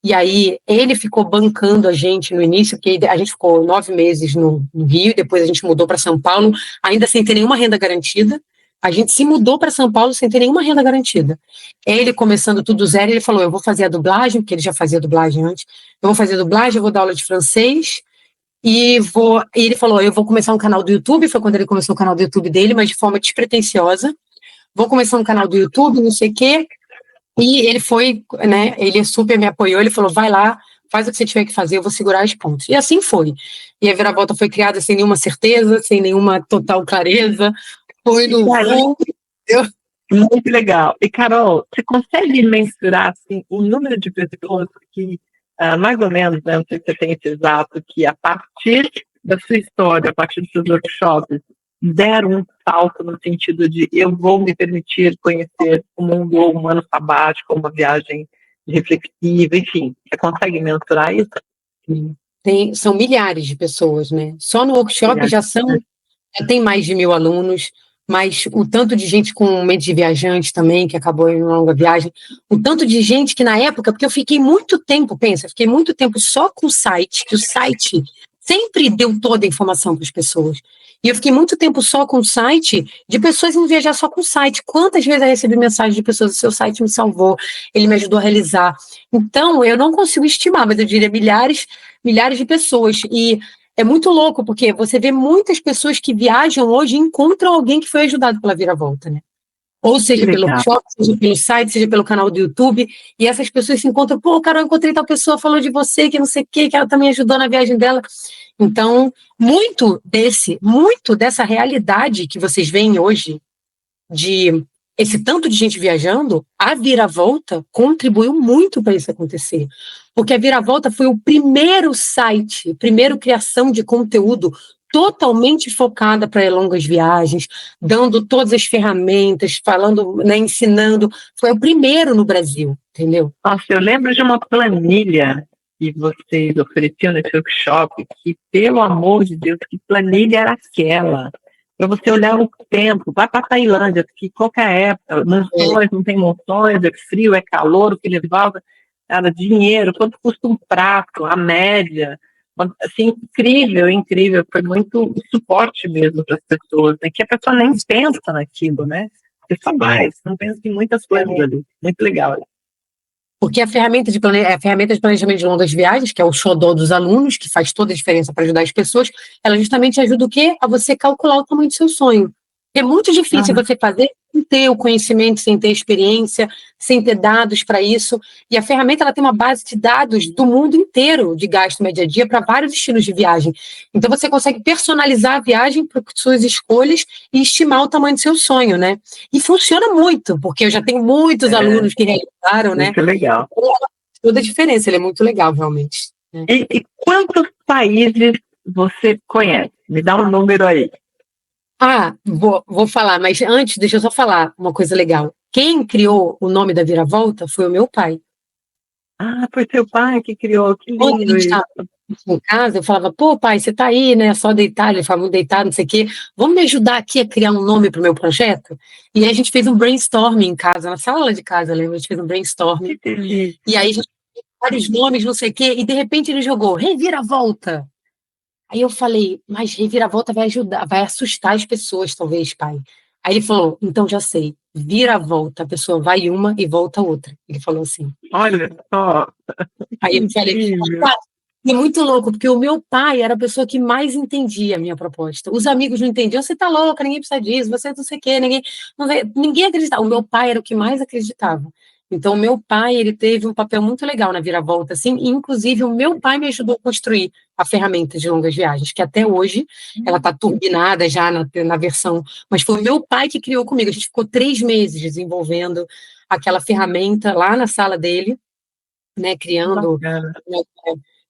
E aí ele ficou bancando a gente no início, porque a gente ficou 9 meses no Rio, depois a gente mudou para São Paulo, ainda sem ter nenhuma renda garantida. A gente se mudou para São Paulo sem ter nenhuma renda garantida. Ele começando tudo zero, ele falou: eu vou fazer a dublagem, porque ele já fazia dublagem antes. Eu vou fazer a dublagem, eu vou dar aula de francês. E ele falou: eu vou começar um canal do YouTube. Foi quando ele começou o canal do YouTube dele, mas de forma despretensiosa. Vou começar um canal do YouTube, não sei o quê. E ele foi, né, ele super me apoiou, ele falou, vai lá, faz o que você tiver que fazer, eu vou segurar as pontas. E assim foi. E a Viravolta foi criada sem nenhuma certeza, sem nenhuma total clareza, foi no voo. Muito legal. E, Carol, você consegue mensurar assim, o número de pessoas que, mais ou menos, né, não sei se você tem esse exato, que a partir da sua história, a partir dos seus workshops, deram um salto no sentido de eu vou me permitir conhecer o mundo, ou um ano sabático, ou uma viagem reflexiva, enfim. Você consegue mensurar isso? São milhares de pessoas, né? Só no workshop já tem mais de 1.000 alunos, mas o tanto de gente com medo de viajante também, que acabou em uma longa viagem, o tanto de gente que na época, porque eu fiquei muito tempo, fiquei muito tempo só com o site, que o site sempre deu toda a informação para as pessoas. E eu fiquei muito tempo só com o site, de pessoas indo viajar só com o site. Quantas vezes eu recebi mensagem de pessoas, o seu site me salvou, ele me ajudou a realizar. Então, eu não consigo estimar, mas eu diria milhares de pessoas. E é muito louco, porque você vê muitas pessoas que viajam hoje e encontram alguém que foi ajudado pela Viravolta, né? Ou seja pelo workshop, seja pelo site, seja pelo canal do YouTube, e essas pessoas se encontram, pô, cara, eu encontrei tal pessoa, falou de você, que não sei o quê, que ela também ajudou na viagem dela. Então, muito dessa realidade que vocês veem hoje, de esse tanto de gente viajando, a Viravolta contribuiu muito para isso acontecer. Porque a Viravolta foi o primeiro site, primeiro criação de conteúdo totalmente focada para longas viagens, dando todas as ferramentas, falando, né, ensinando. Foi o primeiro no Brasil, entendeu? Nossa, eu lembro de uma planilha que vocês ofereciam nesse workshop, que, pelo amor de Deus, que planilha era aquela? Para você olhar o tempo, vai para a Tailândia, que qualquer época, monções, não tem monções, é frio, é calor, o que levava era dinheiro, quanto custa um prato, a média, assim, incrível, foi muito suporte mesmo para as pessoas, né? Que a pessoa nem pensa naquilo, né? Você só vai, você não pensa em muitas coisas ali, muito legal. Porque a ferramenta de planejamento de longas viagens, que é o xodó dos alunos, que faz toda a diferença para ajudar as pessoas, ela justamente ajuda o quê? A você calcular o tamanho do seu sonho. É muito difícil você fazer sem ter o conhecimento, sem ter experiência, sem ter dados para isso. E a ferramenta ela tem uma base de dados do mundo inteiro de gasto médio a dia para vários estilos de viagem. Então você consegue personalizar a viagem para suas escolhas e estimar o tamanho do seu sonho, né? E funciona muito, porque eu já tenho muitos alunos que realizaram, né? Muito legal. Toda a diferença, ele é muito legal, realmente. Né? E quantos países você conhece? Me dá um número aí. Vou falar, mas antes, deixa eu só falar uma coisa legal. Quem criou o nome da Viravolta foi o meu pai. Foi seu pai que criou, que lindo. Quando a gente estava em casa, eu falava, pô, pai, você tá aí, né, só deitar, ele falava, deitar, não sei o quê, vamos me ajudar aqui a criar um nome pro meu projeto? E aí a gente fez um brainstorming em casa, na sala de casa, lembra? A gente fez um brainstorming. E aí a gente fez vários nomes, não sei o quê, e de repente ele jogou, Reviravolta. Aí eu falei, mas reviravolta vai ajudar, vai assustar as pessoas, talvez, pai. Aí ele falou, então já sei, vira-volta, a pessoa vai uma e volta outra. Ele falou assim. Olha só. Aí eu falei, E é muito louco, porque o meu pai era a pessoa que mais entendia a minha proposta. Os amigos não entendiam. Você tá louca, ninguém precisa disso, você não sei o quê, ninguém acreditava. O meu pai era o que mais acreditava. Então, o meu pai, ele teve um papel muito legal na viravolta, assim, e, inclusive, o meu pai me ajudou a construir a ferramenta de longas viagens, que até hoje ela está turbinada já na versão, mas foi o meu pai que criou comigo. A gente ficou 3 meses desenvolvendo aquela ferramenta lá na sala dele, né, criando. Bacana.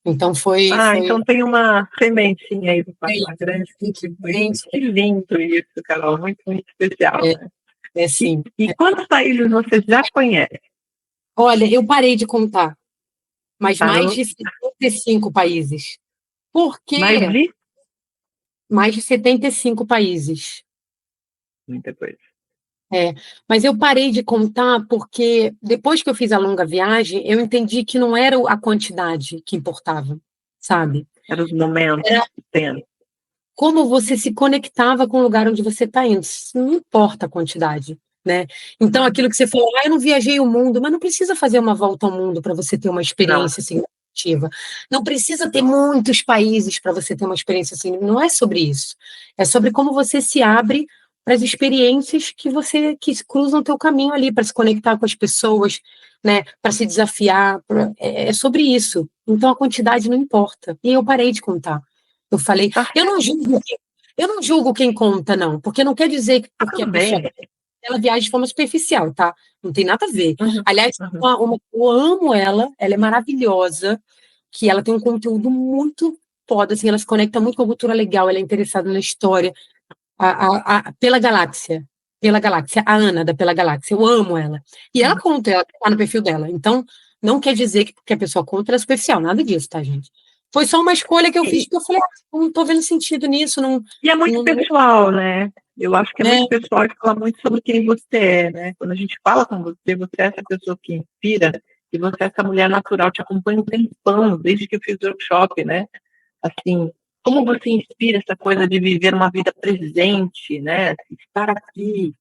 Então foi Então tem uma sementinha aí do é, Pátria Grande que contribui. gente, Que lindo isso, Carol, muito, muito especial, é, né? é E, assim. e quantos países você já conhece? Olha, eu parei de contar, mas mais Parou? de 75 países. Por Mais quê? de Mais de 75 países. muita coisa. É, mas eu parei de contar porque depois que eu fiz a longa viagem, eu entendi que não era a quantidade que importava, sabe? Eram os momentos Era do tempo. como você se conectava com o lugar onde você está indo. Isso não importa a quantidade, né? Então, aquilo que você falou, eu não viajei o mundo, mas não precisa fazer uma volta ao mundo para você ter uma Não. experiência significativa. Não precisa ter muitos países para você ter uma experiência assim. Não é sobre isso. É sobre como você se abre para as experiências que cruzam o teu caminho ali, para se conectar com as pessoas, né? Para se desafiar. É sobre isso. Então, a quantidade não importa. E eu parei de contar. Eu falei, Tá eu não julgo quem conta, não, porque não quer dizer que porque a tudo pessoa bem. ela viaja de forma superficial, tá? Não tem nada a ver. Uhum, Aliás, uhum. eu amo ela é maravilhosa, que ela tem um conteúdo muito foda, assim, ela se conecta muito com a cultura legal, ela é interessada na história, pela galáxia, a Ana da Pela Galáxia, eu amo ela. E ela conta, ela tá no perfil dela, então não quer dizer que porque a pessoa conta ela é superficial, nada disso, tá, gente? Foi só uma escolha que eu fiz, E, porque eu falei, não tô vendo sentido nisso, não, e é muito não, pessoal, né? Eu acho que é né? muito pessoal e fala muito sobre quem você é, né? Quando a gente fala com você, você é essa pessoa que inspira e você é essa mulher natural, te acompanha um tempão, desde que eu fiz o workshop, né? Assim, como você inspira essa coisa de viver uma vida presente, né? Estar aqui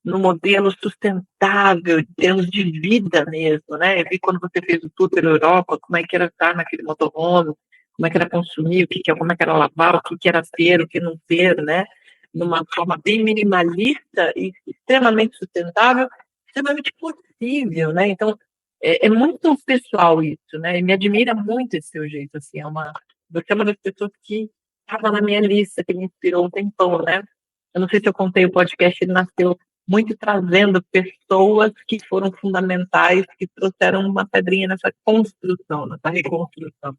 no modelo sustentável, em termos de vida mesmo, né? Eu vi quando você fez o tour pela Europa, como é que era estar naquele motorhome, como é que era consumir, como é que era lavar, o que era ter, o que não ter, né? Numa forma bem minimalista e extremamente sustentável, extremamente possível, né? Então, é muito pessoal isso, né? E me admira muito esse seu jeito, assim, você é uma das pessoas que estava na minha lista, que me inspirou um tempão, né? Eu não sei se eu contei o podcast, ele nasceu muito trazendo pessoas que foram fundamentais, que trouxeram uma pedrinha nessa construção, nessa reconstrução.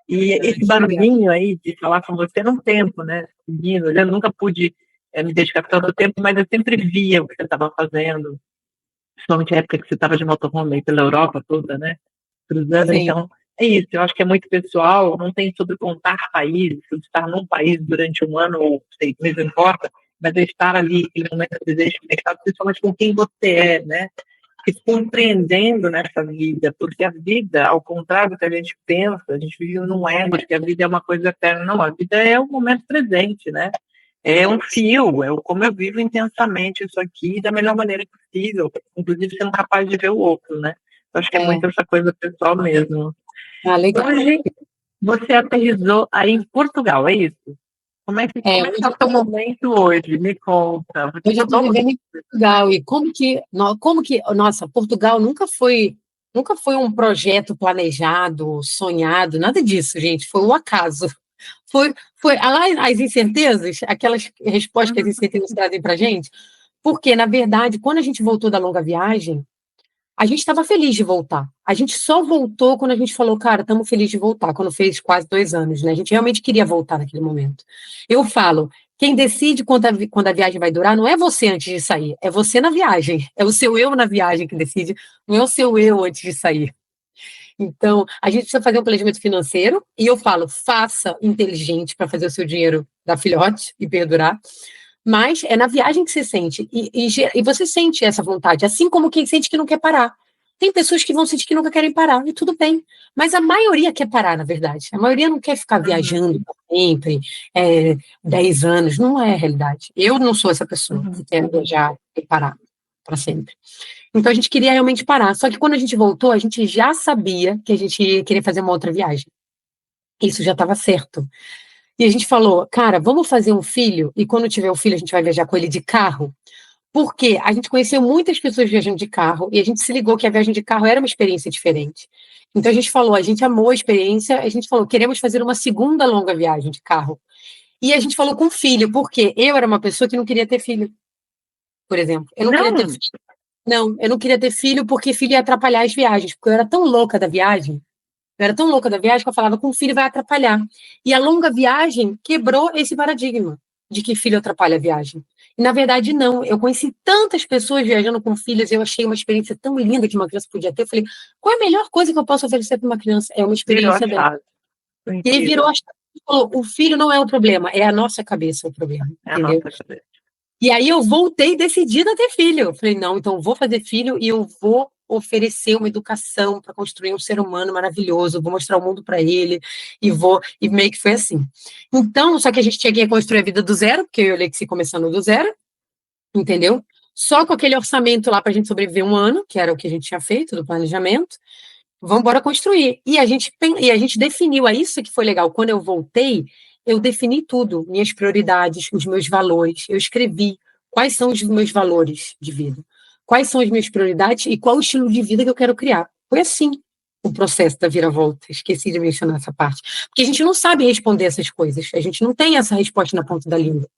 E esse barulhinho aí de falar com você era um tempo, né? Seguindo, eu nunca pude me dedicar tanto tempo, mas eu sempre via o que você estava fazendo, principalmente na época que você estava de motorhome aí pela Europa toda, né? Cruzando, Sim. então é isso, eu acho que é muito pessoal, não tem sobre contar países, sobre estar num país durante um ano ou 6 meses, não importa, mas é estar ali, aquele momento de desejo conectado, principalmente com quem você é, né? Se compreendendo nessa vida, porque a vida, ao contrário do que a gente pensa, a gente vive num ego de que a vida é uma coisa eterna. Não, a vida é o momento presente, né? É um fio, como eu vivo intensamente isso aqui da melhor maneira possível, inclusive sendo capaz de ver o outro, né? Eu acho que é É. muito essa coisa pessoal mesmo. Ah, legal. Hoje, você aterrissou aí em Portugal, é isso? Como é que Hoje está o seu momento hoje? Me conta. Você hoje eu estou mudou vivendo em Portugal e nossa, Portugal nunca foi um projeto planejado, sonhado, nada disso, gente, foi um acaso. Foi lá as incertezas, aquelas respostas que as incertezas trazem para gente, porque, na verdade, quando a gente voltou da longa viagem, a gente estava feliz de voltar. A gente só voltou quando a gente falou, cara, estamos felizes de voltar, quando fez quase 2 anos, né? A gente realmente queria voltar naquele momento. Eu falo, quem decide quando a viagem vai durar não é você antes de sair, é você na viagem. É o seu eu na viagem que decide, não é o seu eu antes de sair. Então, a gente precisa fazer um planejamento financeiro, e eu falo, faça inteligente para fazer o seu dinheiro dar filhote e perdurar. Mas é na viagem que você sente. E você sente essa vontade, assim como quem sente que não quer parar. Tem pessoas que vão sentir que nunca querem parar, e tudo bem. Mas a maioria quer parar, na verdade. A maioria não quer ficar viajando para sempre, 10 anos. Não é a realidade. Eu não sou essa pessoa que quer viajar e parar para sempre. Então a gente queria realmente parar. Só que quando a gente voltou, a gente já sabia que a gente ia querer fazer uma outra viagem. Isso já estava certo. E a gente falou, cara, vamos fazer um filho, e quando tiver o filho, a gente vai viajar com ele de carro. Porque a gente conheceu muitas pessoas viajando de carro, e a gente se ligou que a viagem de carro era uma experiência diferente. Então a gente falou, a gente amou a experiência, a gente falou, queremos fazer uma segunda longa viagem de carro. E a gente falou com filho, porque eu era uma pessoa que não queria ter filho, por exemplo. Eu não queria ter Não, filho. Não, eu não queria ter filho porque filho ia atrapalhar as viagens, porque eu era tão louca da viagem. Eu era tão louca da viagem que eu falava com filho vai atrapalhar. E a longa viagem quebrou esse paradigma de que filho atrapalha a viagem. E, na verdade, não. Eu conheci tantas pessoas viajando com filhos, eu achei uma experiência tão linda que uma criança podia ter. Eu falei, qual é a melhor coisa que eu posso oferecer para uma criança? É uma virou a experiência dela. chave. E aí virou Incrível. a chave e falou, o filho não é o problema, é a nossa cabeça o problema, É a entendeu? nossa cabeça. E aí eu voltei decidida a ter filho. Eu falei, não, então eu vou fazer filho e eu vou oferecer uma educação para construir um ser humano maravilhoso, vou mostrar o mundo para ele e meio que foi assim. Então, só que a gente tinha que construir a vida do zero, porque eu e o Alexi começando do zero, entendeu? Só com aquele orçamento lá para a gente sobreviver um ano, que era o que a gente tinha feito do planejamento. Vamos embora construir. E a gente definiu, é isso que foi legal. Quando eu voltei, eu defini tudo, minhas prioridades, os meus valores. Eu escrevi quais são os meus valores de vida, quais são as minhas prioridades e qual o estilo de vida que eu quero criar. Foi assim o processo da viravolta. Esqueci de mencionar essa parte. Porque a gente não sabe responder essas coisas, a gente não tem essa resposta na ponta da língua.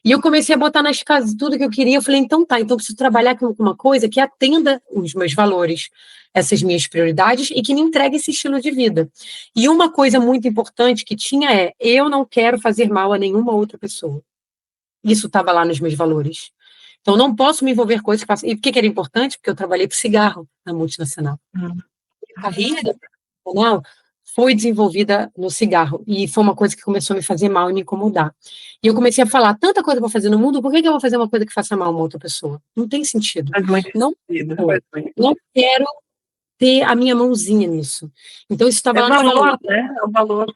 E eu comecei a botar nas casas tudo que eu queria. Eu falei, então tá, então eu preciso trabalhar com uma coisa que atenda os meus valores, essas minhas prioridades e que me entregue esse estilo de vida. E uma coisa muito importante que tinha é, eu não quero fazer mal a nenhuma outra pessoa. Isso estava lá nos meus valores. Então, não posso me envolver com coisas que façam. E por que era importante? Porque eu trabalhei para cigarro na multinacional. A carreira profissional foi desenvolvida no cigarro. E foi uma coisa que começou a me fazer mal e me incomodar. E eu comecei a falar, tanta coisa para fazer no mundo, por que eu vou fazer uma coisa que faça mal a uma outra pessoa? Não tem sentido. Faz muito Não, sentido. não quero ter a minha mãozinha nisso. Então, isso estava É lá nos valores. valor, né? É o valor.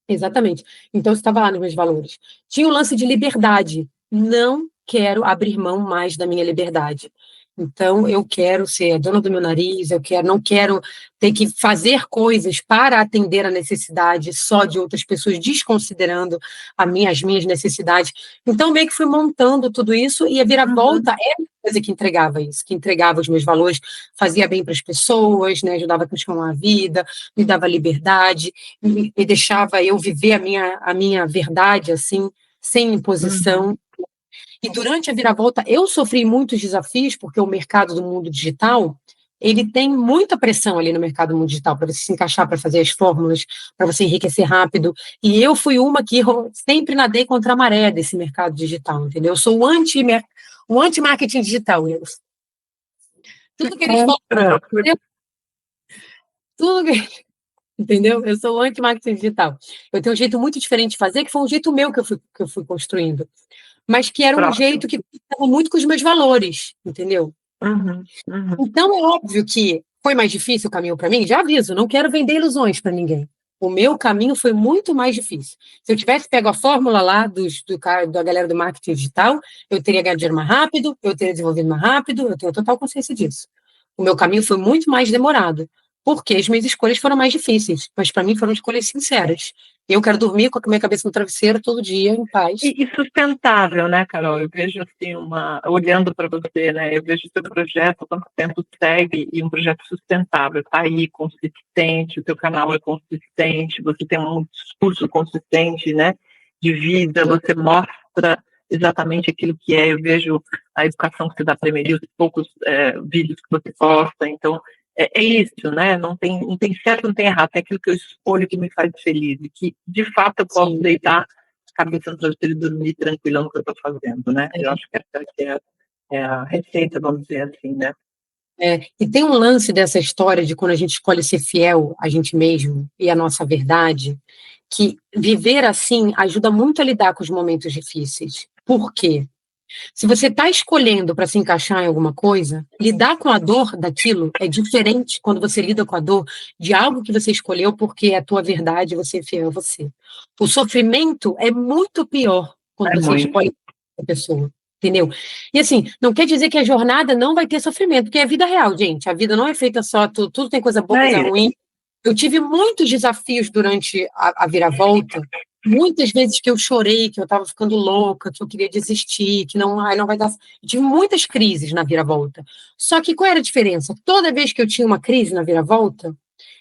Exatamente. Então, isso estava lá nos meus valores. Tinha o lance de liberdade. Não quero abrir mão mais da minha liberdade. Então, eu quero ser dona do meu nariz, não quero ter que fazer coisas para atender a necessidade só de outras pessoas, desconsiderando as minhas necessidades. Então, meio que fui montando tudo isso e a viravolta é uma coisa que entregava isso, que entregava os meus valores, fazia bem para as pessoas, né, ajudava a transformar a vida, me dava liberdade, me deixava eu viver a minha verdade, assim, sem imposição. E durante a viravolta, eu sofri muitos desafios, porque o mercado do mundo digital, ele tem muita pressão ali no mercado do mundo digital, para você se encaixar, para fazer as fórmulas, para você enriquecer rápido. E eu fui uma que sempre nadei contra a maré desse mercado digital, entendeu? Eu sou o anti-marketing digital. Tudo que eles falam, tudo que entendeu? Eu sou anti-marketing digital. Eu tenho um jeito muito diferente de fazer, que foi um jeito meu que eu fui construindo. Mas que era um jeito que estava muito com os meus valores, entendeu? Então, é óbvio que foi mais difícil o caminho para mim. Já aviso, não quero vender ilusões para ninguém. O meu caminho foi muito mais difícil. Se eu tivesse pego a fórmula lá da galera do marketing digital, eu teria ganhado dinheiro mais rápido, eu teria desenvolvido mais rápido, eu tenho total consciência disso. O meu caminho foi muito mais demorado, porque as minhas escolhas foram mais difíceis, mas para mim foram escolhas sinceras. Eu quero dormir com a minha cabeça no travesseiro todo dia, em paz. E sustentável, né, Carol? Eu vejo assim, olhando para você, né? Eu vejo o seu projeto, quanto tempo segue, e um projeto sustentável, tá aí, consistente, o teu canal é consistente, você tem um discurso consistente, né? De vida, você mostra exatamente aquilo que é. Eu vejo a educação que você dá para Emily, os poucos vídeos que você posta, então é isso, né? Não tem certo, não tem errado, é aquilo que eu escolho que me faz feliz, e que, de fato, eu posso deitar a cabeça no travesseiro e dormir tranquilo no que eu estou fazendo, né? Eu acho que essa é a receita, vamos dizer assim, né? E tem um lance dessa história de quando a gente escolhe ser fiel a gente mesmo e a nossa verdade, que viver assim ajuda muito a lidar com os momentos difíceis. Por quê? Se você está escolhendo para se encaixar em alguma coisa, lidar com a dor daquilo é diferente quando você lida com a dor de algo que você escolheu porque é a tua verdade e você é fiel a você. O sofrimento é muito pior quando você escolhe a pessoa, entendeu? E assim, não quer dizer que a jornada não vai ter sofrimento, porque é a vida real, gente. A vida não é feita só, tudo tem coisa boa, coisa ruim. Eu tive muitos desafios durante a viravolta, muitas vezes que eu chorei, que eu estava ficando louca, que eu queria desistir, que não, ai, não vai dar. Eu tive muitas crises na viravolta. Só que qual era a diferença? Toda vez que eu tinha uma crise na viravolta,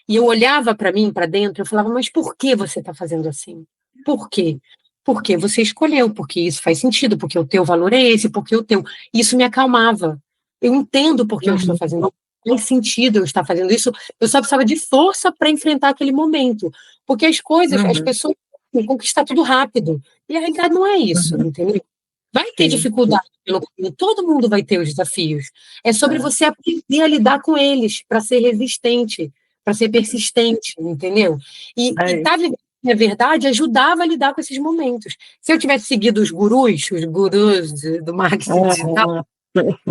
e eu olhava para mim, para dentro, eu falava, mas por que você está fazendo assim? Por quê? Porque você escolheu, porque isso faz sentido, porque o teu valor é esse, porque o teu. Isso me acalmava. Eu entendo porque eu estou Uhum. fazendo. Faz sentido eu estar fazendo isso. Eu só precisava de força para enfrentar aquele momento. Porque as coisas, as Uhum. pessoas querem conquistar tudo rápido. E a realidade não é isso, Uhum. entendeu? Vai ter Sim. dificuldade pelo caminho, todo mundo vai ter os desafios. É sobre É. você aprender a lidar com eles, para ser resistente, para ser persistente, entendeu? E É tá vivendo a verdade ajudava a lidar com esses momentos. Se eu tivesse seguido os gurus do marketing digital,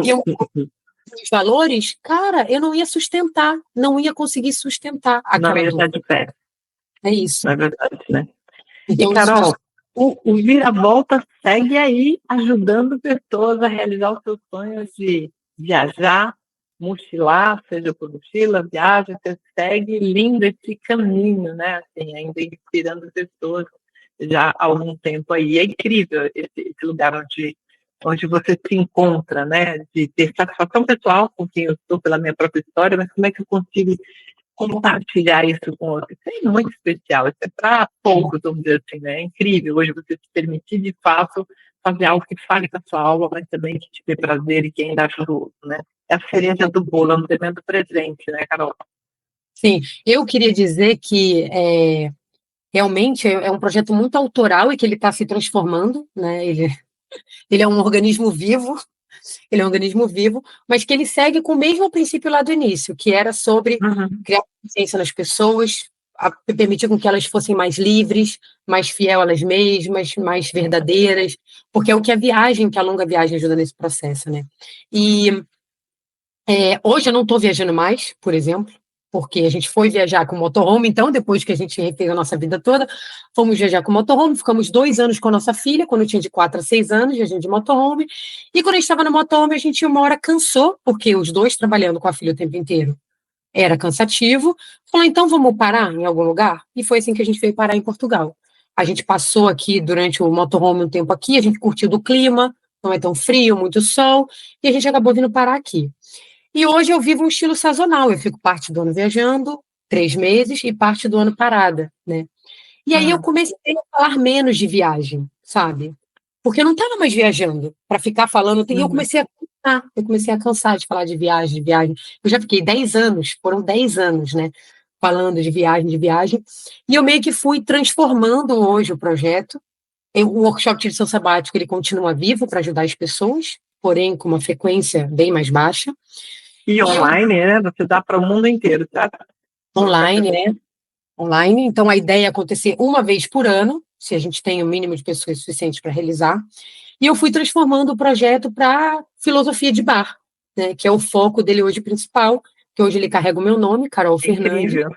e eu isso. os valores, cara, eu não ia sustentar, não ia conseguir sustentar Não aquela ia dor. estar de pé, É isso. não é verdade, né? E, Então, isso Carol, o Viravolta segue aí ajudando pessoas a realizar os seus sonhos de viajar, mochilar, seja por mochila, viagem, você segue lindo esse caminho, né? Assim, ainda inspirando pessoas já há algum tempo aí. É incrível esse lugar onde você se encontra, né? De ter satisfação pessoal com quem eu sou pela minha própria história, mas como é que eu consigo compartilhar isso com outros? Isso é muito especial, isso é para poucos, vamos dizer assim, né? É incrível hoje você se permitir, de fato, fazer algo que fale com a sua alma, mas também que te dê prazer e que ainda ajude o outro, né? É a cereja do bolo, é um tremendo presente, né, Carol? sim, eu queria dizer que realmente é um projeto muito autoral e que ele está se transformando, né? Ele é um organismo vivo, ele é um organismo vivo, mas que ele segue com o mesmo princípio lá do início, que era sobre Uhum. criar consciência nas pessoas, permitir com que elas fossem mais livres, mais fiel a elas mesmas, mais verdadeiras, porque é o que a viagem, que a longa viagem ajuda nesse processo, né? E hoje eu não estou viajando mais, por exemplo, porque a gente foi viajar com motorhome, então, depois que a gente refez a nossa vida toda, fomos viajar com motorhome, ficamos 2 anos com a nossa filha, quando eu tinha de 4 a 6 anos, viajando de motorhome, e quando a gente estava no motorhome, a gente uma hora cansou, porque os dois trabalhando com a filha o tempo inteiro era cansativo, falou, então vamos parar em algum lugar? E foi assim que a gente veio parar em Portugal. A gente passou aqui durante o motorhome um tempo aqui, a gente curtiu do clima, não é tão frio, muito sol, e a gente acabou vindo parar aqui. E hoje eu vivo um estilo sazonal. Eu fico parte do ano viajando, 3 meses, e parte do ano parada, né? E aí eu Uhum. comecei a falar menos de viagem, sabe? Porque eu não estava mais viajando para ficar falando. E eu Uhum. comecei a cansar. Eu comecei a cansar de falar de viagem, de viagem. Eu já fiquei 10 anos, foram 10 anos, né? Falando de viagem, de viagem. E eu meio que fui transformando hoje o projeto. O workshop de lição sabático, ele continua vivo para ajudar as pessoas, porém com uma frequência bem mais baixa. E E eu online, né? Você dá para o mundo inteiro, tá? online, né? Online. Então, a ideia é acontecer uma vez por ano, se a gente tem o mínimo de pessoas suficientes para realizar. E eu fui transformando o projeto para filosofia de bar, né? Que é o foco dele hoje principal, que hoje ele carrega o meu nome, Carol Fernandes. Incrível.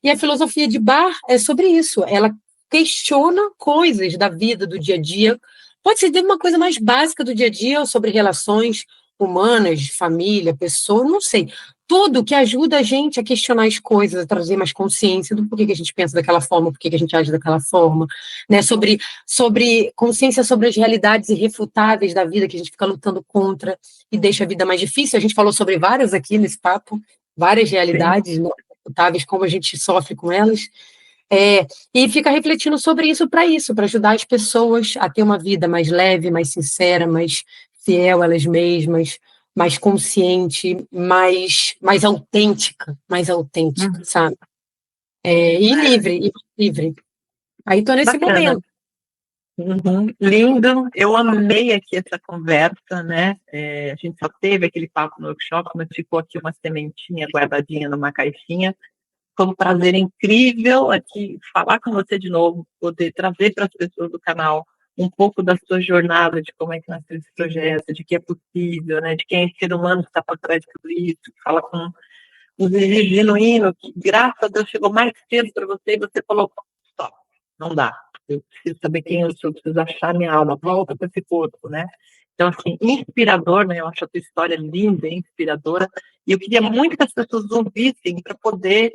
E a filosofia de bar é sobre isso. Ela questiona coisas da vida, do dia a dia. Pode ser uma coisa mais básica do dia a dia, ou sobre relações humanas, família, pessoa, não sei. Tudo que ajuda a gente a questionar as coisas, a trazer mais consciência do porquê que a gente pensa daquela forma, porquê que a gente age daquela forma, né? Sobre consciência sobre as realidades irrefutáveis da vida que a gente fica lutando contra e deixa a vida mais difícil. A gente falou sobre várias aqui nesse papo, várias Sim. realidades, né? Irrefutáveis, como a gente sofre com elas. E fica refletindo sobre isso, para ajudar as pessoas a ter uma vida mais leve, mais sincera, mais fiel a elas mesmas, mais consciente, mais autêntica, Uhum. sabe? E livre, e livre. Aí estou nesse Bacana. momento. Uhum. Lindo, eu amei aqui essa conversa, né? A gente só teve aquele papo no workshop, mas ficou aqui uma sementinha guardadinha numa caixinha. Foi um prazer incrível aqui falar com você de novo, poder trazer para as pessoas do canal um pouco da sua jornada, de como é que nasceu esse projeto, de que é possível, né? De quem é esse ser humano que está por trás de tudo isso, que fala com um desejo genuíno, que graças a Deus chegou mais cedo para você e você falou, stop, não dá. Eu preciso saber quem eu sou, eu preciso achar minha alma, volta para esse corpo, né? Então, assim, inspirador, né? Eu acho a tua história linda, inspiradora, e eu queria muito que as pessoas ouvissem para poder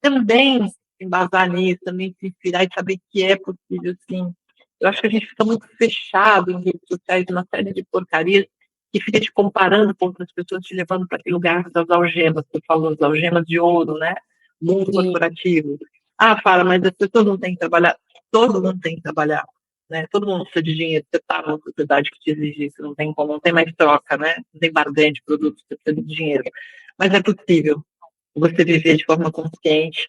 também se embasar nisso, também se inspirar e saber que é possível, sim. Eu acho que a gente fica muito fechado em redes sociais, uma série de porcarias, que fica te comparando com outras pessoas, te levando para aquele lugar das algemas, que você falou, as algemas de ouro, né? Mundo Sim. corporativo. Ah, fala, mas as pessoas não têm que trabalhar. Todo mundo tem que trabalhar. Né? Todo mundo precisa de dinheiro. Você está numa sociedade que te exige isso, não tem como, não tem mais troca, né? Não tem barganha de produtos, você precisa de dinheiro. Mas é possível você viver de forma consciente,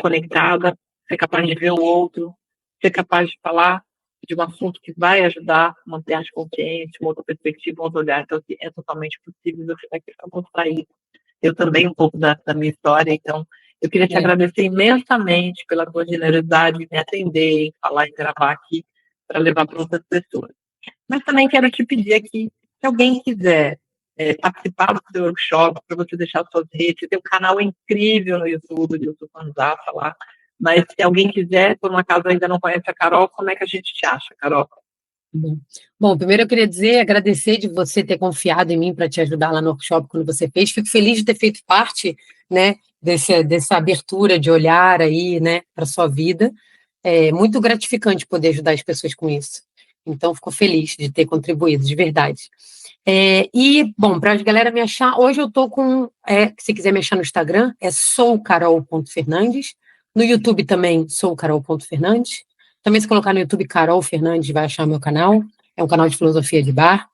conectada, ser capaz de ver o outro, ser capaz de falar de um assunto que vai ajudar a manter a consciente, uma outra perspectiva, um outro olhar. Então, assim, é totalmente possível você estar aqui para mostrar isso. Eu também, um pouco da minha história, então, eu queria te agradecer imensamente pela tua generosidade em me atender, em falar, em gravar aqui, para levar para outras pessoas. Mas também quero te pedir aqui, se alguém quiser participar do seu workshop, para você deixar suas redes, tem um canal incrível no YouTube, de YouTube Fanzafa lá, mas se alguém quiser, por um acaso ainda não conhece a Carol, como é que a gente te acha, Carol? Bom, primeiro eu queria agradecer de você ter confiado em mim para te ajudar lá no workshop quando você fez. Fico feliz de ter feito parte, né, dessa abertura de olhar aí, né, para sua vida. É muito gratificante poder ajudar as pessoas com isso. Então, fico feliz de ter contribuído, de verdade. Bom, para a galera me achar, hoje eu estou com, se quiser me achar no Instagram, é soucarol.fernandes. No YouTube também, soucarol.fernandes. Também, se colocar no YouTube Carol Fernandes, vai achar meu canal. É um canal de filosofia de bar.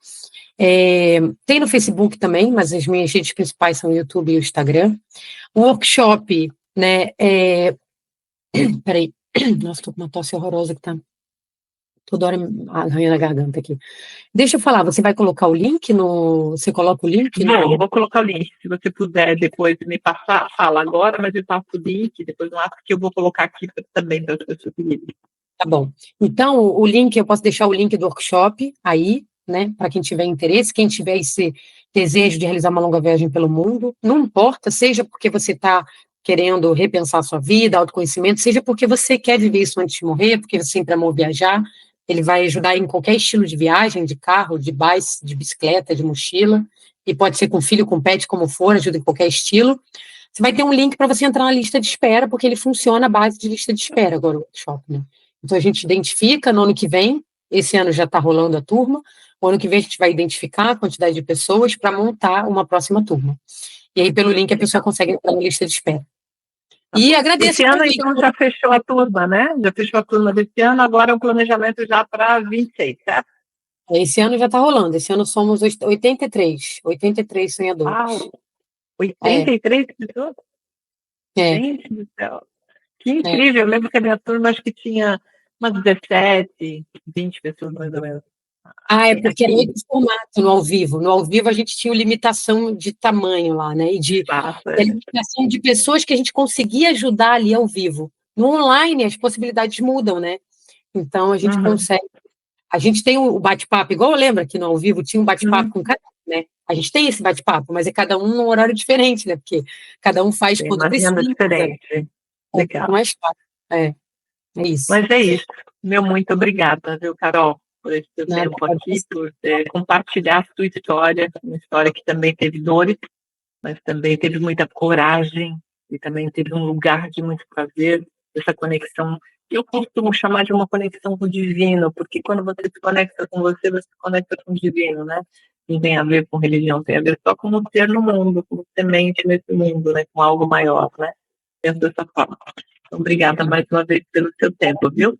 Tem no Facebook também, mas as minhas redes principais são o YouTube e o Instagram. O workshop, né? Peraí. Nossa, tô com uma tosse horrorosa que tá toda hora arranhando a garganta aqui. Deixa eu falar, você vai colocar o link no. Você coloca o link? Vou colocar o link. Se você puder depois me passar, fala agora, mas eu passo o link, depois não acho que eu vou colocar aqui também para as pessoas seguirem. Tá bom. Então, o link, eu posso deixar o link do workshop aí, né, para quem tiver interesse, quem tiver esse desejo de realizar uma longa viagem pelo mundo, não importa, seja porque você está querendo repensar a sua vida, autoconhecimento, seja porque você quer viver isso antes de morrer, porque você sempre amou viajar, ele vai ajudar em qualquer estilo de viagem, de carro, de bike, de bicicleta, de mochila, e pode ser com filho, com pet, como for, ajuda em qualquer estilo. Você vai ter um link para você entrar na lista de espera, porque ele funciona à base de lista de espera agora, o workshop, né? Então, a gente identifica no ano que vem, esse ano já está rolando a turma, o ano que vem a gente vai identificar a quantidade de pessoas para montar uma próxima turma. E aí, pelo link, a pessoa consegue entrar na lista de espera. E agradeço. Esse ano, então, já fechou a turma, né? Já fechou a turma desse ano, agora é o planejamento já para 26, certo? Esse ano já está rolando, esse ano somos 83 sonhadores. Uau! 83 pessoas? Gente do céu! Que incrível! Eu lembro que a minha turma acho que tinha umas 17, 20 pessoas mais ou menos. É porque é outro formato no ao vivo. No ao vivo a gente tinha limitação de tamanho lá, né? E de limitação de pessoas que a gente conseguia ajudar ali ao vivo. No online as possibilidades mudam, né? Então a gente consegue. A gente tem o bate-papo, igual eu lembro que no ao vivo tinha um bate-papo com cada um, né? A gente tem esse bate-papo, mas é cada um num horário diferente, né? Porque cada um faz quando precisa. Diferente. Né? Legal. Mais fácil. É isso. Mas é isso. Meu muito obrigada, viu, Carol, por esse seu tempo aqui, por compartilhar a sua história, uma história que também teve dores, mas também teve muita coragem e também teve um lugar de muito prazer, essa conexão que eu costumo chamar de uma conexão com o divino, porque quando você se conecta com você se conecta com o divino, né? Não tem a ver com religião, tem a ver só com o ser no mundo, como semente nesse mundo, né? Com algo maior, né? Penso dessa forma. Então, obrigada mais uma vez pelo seu tempo, viu?